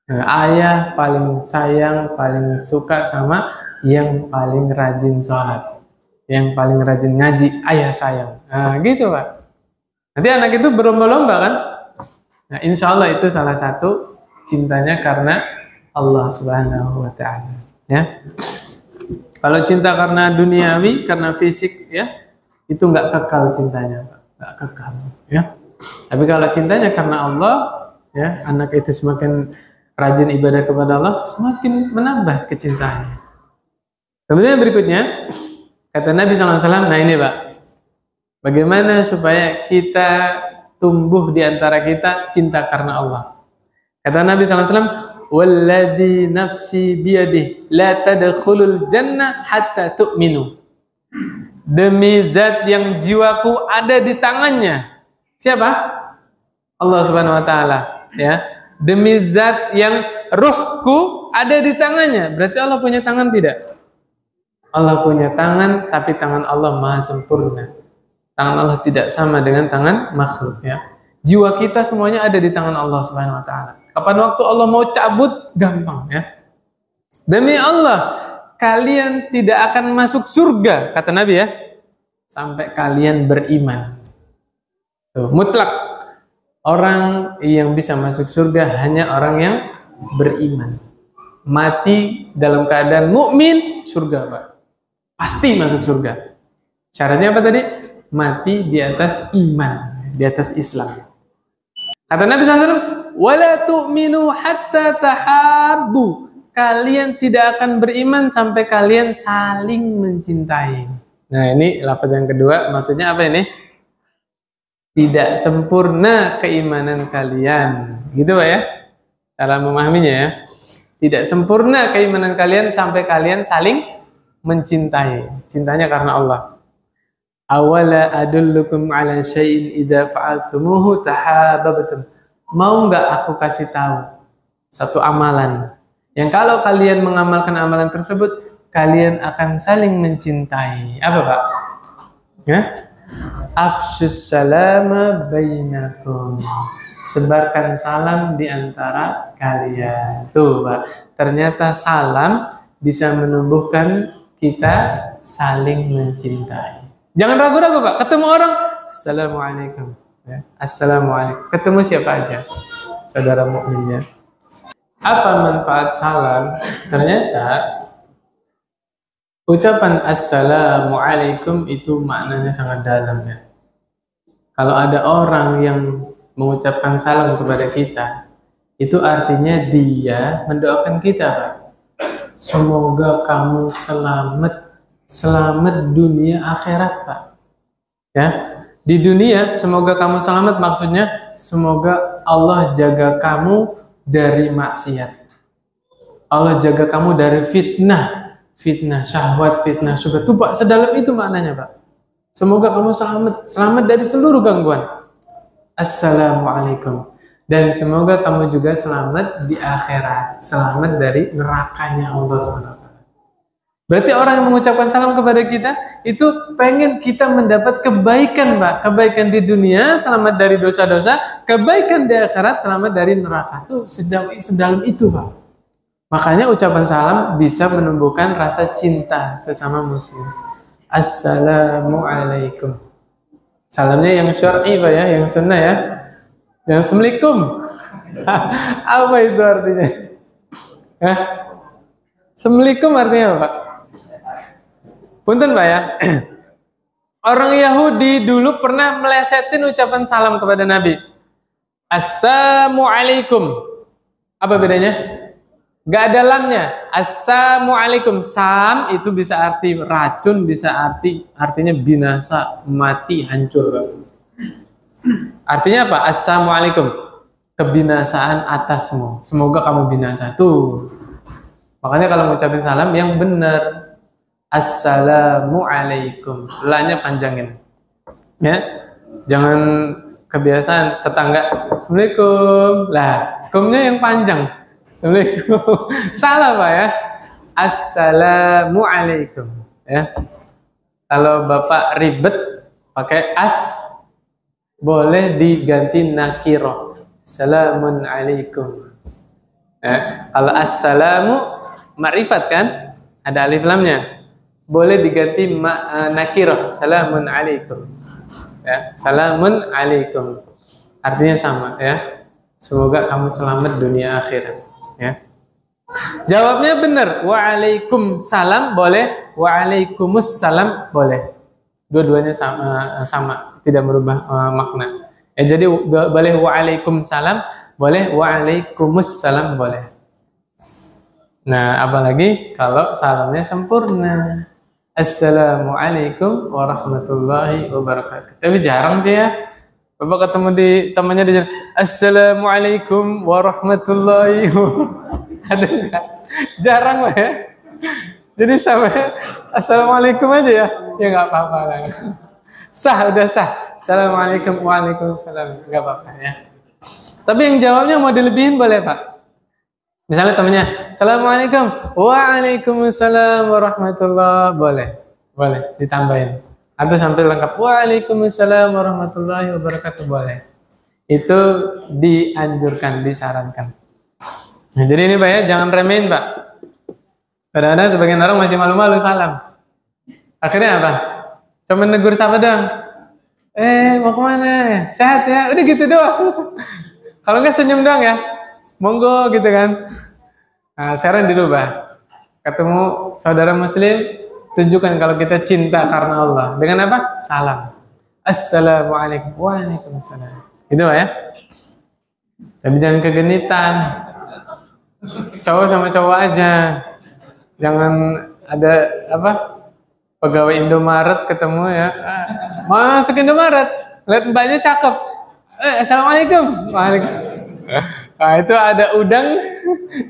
Nah, ayah paling sayang, paling suka sama yang paling rajin sholat. Yang paling rajin ngaji, ayah sayang. Nah gitu Pak. Nanti anak itu berlomba-lomba kan? Nah insya Allah itu salah satu cintanya karena Allah Subhanahu wa Ta'ala. Ya. Kalau cinta karena duniawi, karena fisik, ya itu nggak kekal cintanya, Pak. Nggak kekal, ya. Tapi kalau cintanya karena Allah, ya anak itu semakin rajin ibadah kepada Allah, semakin menambah kecintaannya. Kemudian berikutnya, kata Nabi SAW, nah ini Pak, bagaimana supaya kita tumbuh di antara kita cinta karena Allah. Kata Nabi SAW, Walladhi nafsi biyadih la tadkhulul jannah hatta tu'minu. Demi zat yang jiwaku ada di tangannya. Siapa? Allah Subhanahu wa Ta'ala, ya. Demi zat yang ruhku ada di tangannya. Berarti Allah punya tangan tidak? Allah punya tangan, tapi tangan Allah maha sempurna. Tangan Allah tidak sama dengan tangan makhluk ya. Jiwa kita semuanya ada di tangan Allah Subhanahu wa taala. Kapan waktu Allah mau cabut, gampang ya. Demi Allah, kalian tidak akan masuk surga, kata Nabi ya, sampai kalian beriman. Tuh, mutlak. Orang yang bisa masuk surga hanya orang yang beriman. Mati dalam keadaan mukmin, surga, Pak. Pasti masuk surga. Syaratnya apa tadi? Mati di atas iman, di atas Islam. Kata Nabi SAW, "Wala tu'minu hatta tahabbu." Kalian tidak akan beriman sampai kalian saling mencintai. Nah, ini lafaz yang kedua, maksudnya apa ini? Tidak sempurna keimanan kalian. Gitu Pak ya? Cara memahaminya ya. Tidak sempurna keimanan kalian sampai kalian saling mencintai. Cintanya karena Allah. Awala adullukum ala syai'in idza fa'altumuhu tahabbtum. Mau nggak aku kasih tahu satu amalan yang kalau kalian mengamalkan amalan tersebut kalian akan saling mencintai. Apa Pak? Ya? Afshus salama bainakum. Sebarkan salam di antara kalian. Tuh Pak, ternyata salam bisa menumbuhkan kita saling mencintai. Jangan ragu-ragu Pak, ketemu orang, Assalamualaikum. Ya. Assalamualaikum. Ketemu siapa aja, saudara mukminnya. Apa manfaat salam? Ternyata ucapan Assalamualaikum itu maknanya sangat dalam ya. Kalau ada orang yang mengucapkan salam kepada kita, itu artinya dia mendoakan kita Pak. Semoga kamu selamat dunia akhirat Pak. Ya, di dunia semoga kamu selamat, maksudnya semoga Allah jaga kamu dari maksiat. Allah jaga kamu dari fitnah syahwat, fitnah syubhat. Tuh Pak, sedalam itu maknanya Pak. Semoga kamu selamat dari seluruh gangguan. Assalamualaikum. Dan semoga kamu juga selamat di akhirat, selamat dari nerakanya Allah SWT. Berarti orang yang mengucapkan salam kepada kita itu pengen kita mendapat kebaikan Pak. Kebaikan di dunia, selamat dari dosa-dosa. Kebaikan di akhirat, selamat dari neraka. Itu sedalam itu Pak. Makanya ucapan salam bisa menumbuhkan rasa cinta sesama muslim. Assalamualaikum. Salamnya yang syar'i Pak ya, yang sunnah ya. Yang Assalamualaikum. Apa itu artinya? Hah? Assalamualaikum artinya apa Pak? Punten Pak ya. Orang Yahudi dulu pernah melesetin ucapan salam kepada Nabi. Assalamualaikum. Apa bedanya? Gak ada lamnya. Assalamualaikum. Sam itu bisa arti racun, bisa artinya binasa, mati, hancur Pak. Artinya apa? Assalamualaikum. Kebinasaan atasmu. Semoga kamu binasa. Tuh. Makanya kalau ngucapin salam yang benar. Assalamualaikum. La-nya panjangin. Ya. Jangan kebiasaan tetangga. Assalamualaikum. Lah, kumnya yang panjang. Assalamualaikum. Salah Pak ya. Assalamualaikum. Ya. Kalau Bapak ribet pakai as, boleh diganti nakiroh. Assalamun alaikum. Ya. Kalau assalamu makrifat kan, ada alif lamnya. Boleh diganti nakiroh. Salamun alaikum. Ya. Salamun alaikum. Artinya sama ya. Semoga kamu selamat dunia akhirat. Ya. Jawabnya benar. Waalaikumsalam boleh. Waalaikumsalam boleh. Dua-duanya sama, tidak merubah makna. Ya, jadi boleh waalaikumsalam, boleh waalaikumsalam boleh. Nah, apalagi kalau salamnya sempurna. Assalamualaikum warahmatullahi wabarakatuh. Tapi jarang sih ya. Bapak ketemu di temannya di jalan. Assalamualaikum warahmatullahi wabarakatuh. Ada nggak? Jarang lah ya. Jadi sampai assalamualaikum aja ya. Ya nggak apa-apa lah. Sah, udah sah. Assalamualaikum, waalaikumsalam. Nggak apa-apa ya. Tapi yang jawabnya mau dilebihin boleh Pak. Misalnya temennya, Assalamualaikum, Waalaikumsalam warahmatullah, boleh ditambahin. Atau sampai lengkap, Waalaikumsalam warahmatullahi wabarakatuh, boleh. Itu dianjurkan, disarankan. Nah, jadi ini Pak ya, jangan remehin Pak. Kadang-kadang sebagian orang masih malu-malu salam. Akhirnya apa? Cuma negur siapa dong? Mau kemana? Sehat ya? Udah gitu doang. Kalau nggak senyum doang ya, monggo gitu kan. Nah, sekarang dirubah. Ketemu saudara muslim, tunjukkan kalau kita cinta karena Allah. Dengan apa? Salam. Assalamualaikum. Waalaikumsalam. Gitu Pak ya. Tapi jangan kegenitan. Cowok sama cowok aja. Jangan ada apa? Pegawai Indomaret ketemu ya. Masuk Indomaret. Lihat mbaknya cakep. Assalamualaikum. Waalaikumsalam. Nah, itu ada udang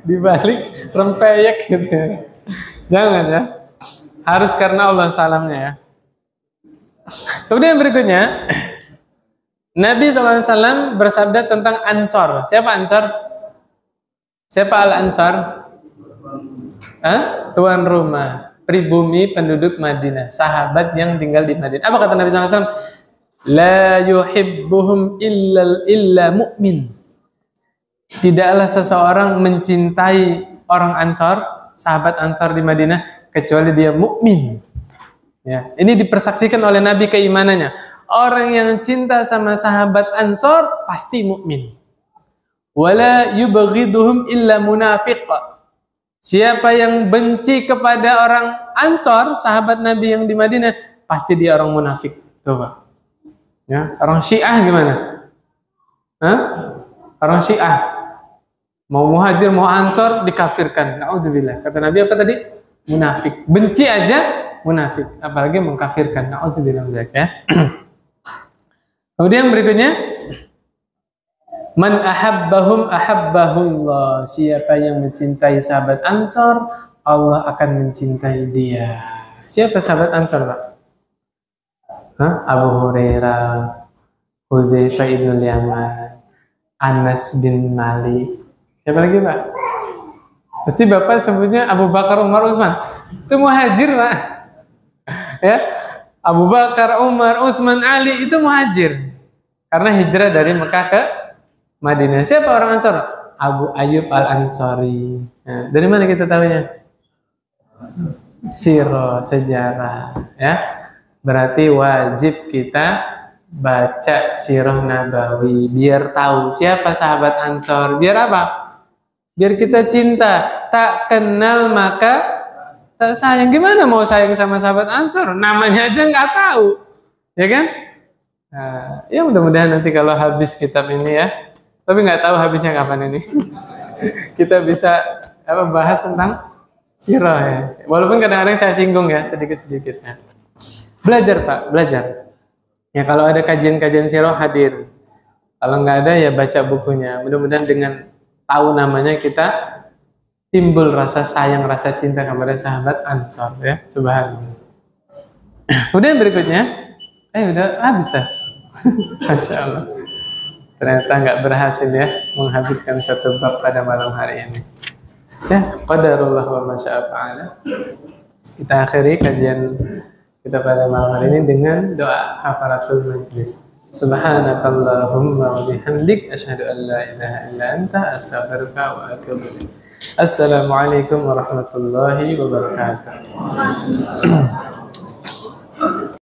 di balik rempeyek gitu ya. Jangan ya. Harus karena Allah salamnya ya. Kemudian berikutnya, Nabi SAW bersabda tentang Ansor. Siapa Ansor? Siapa Al-Ansor? Tuan rumah, pribumi penduduk Madinah, sahabat yang tinggal di Madinah. Apa kata Nabi SAW? La yuhibbuhum illa mu'min. Tidaklah seseorang mencintai orang Ansor, sahabat Ansor di Madinah, kecuali dia mukmin. Ya, ini dipersaksikan oleh Nabi keimanannya. Orang yang cinta sama sahabat Ansor pasti mukmin. Wala yubghiduhum illa munafiq. Siapa yang benci kepada orang Ansor, sahabat Nabi yang di Madinah, pasti dia orang munafik. Tuh Pak. Ya, orang Syiah gimana? Orang Syiah mau muhajir, mau ansor, dikafirkan. Na'udzubillah. Kata Nabi apa tadi? Munafik. Benci aja, munafik. Apalagi mengkafirkan. Na'udzubillah. Ya. Kemudian berikutnya, man ahabbahum ahabbahullah. Siapa yang mencintai sahabat Ansor, Allah akan mencintai dia. Siapa sahabat Ansor, Pak? Abu Hurairah, Hudzaifah ibn Yaman, Anas bin Malik. Siapa lagi Pak? Pasti Bapak sebutnya Abu Bakar, Umar, Utsman. Itu muhajir Pak. Ya, Abu Bakar, Umar, Utsman, Ali itu muhajir. Karena hijrah dari Mekah ke Madinah. Siapa orang Ansor? Abu Ayyub Al-Ansari. Nah, dari mana kita tahunya? Sirah, sejarah. Ya, berarti wajib kita baca Sirah Nabawi biar tahu siapa sahabat Ansor. Biar apa? Biar kita cinta. Tak kenal maka tak sayang. Gimana mau sayang sama sahabat Ansor? Namanya aja nggak tahu, ya kan? Nah, ya mudah-mudahan nanti kalau habis kitab ini ya, tapi nggak tahu habisnya kapan ini. Kita bisa bahas tentang sirah ya. Walaupun kadang-kadang saya singgung ya sedikit-sedikit ya. Belajar Pak, belajar. Ya kalau ada kajian-kajian sirah hadir. Kalau nggak ada ya baca bukunya. Mudah-mudahan dengan tahu namanya kita timbul rasa sayang, rasa cinta kepada sahabat Ansor ya. Subhanallah. Kemudian berikutnya, udah habis dah. Masya Allah. Ternyata nggak berhasil ya menghabiskan satu bab pada malam hari ini. Ya, qadarullah wa masya'a fa'ala. Kita akhiri kajian kita pada malam hari ini dengan doa kafaratul majlis. Subhanakallahumma wa bihamdik asyhadu an la ilaha illa anta astaghfiruka wa atubu ilaik. Assalamualaikum warahmatullahi wabarakatuh.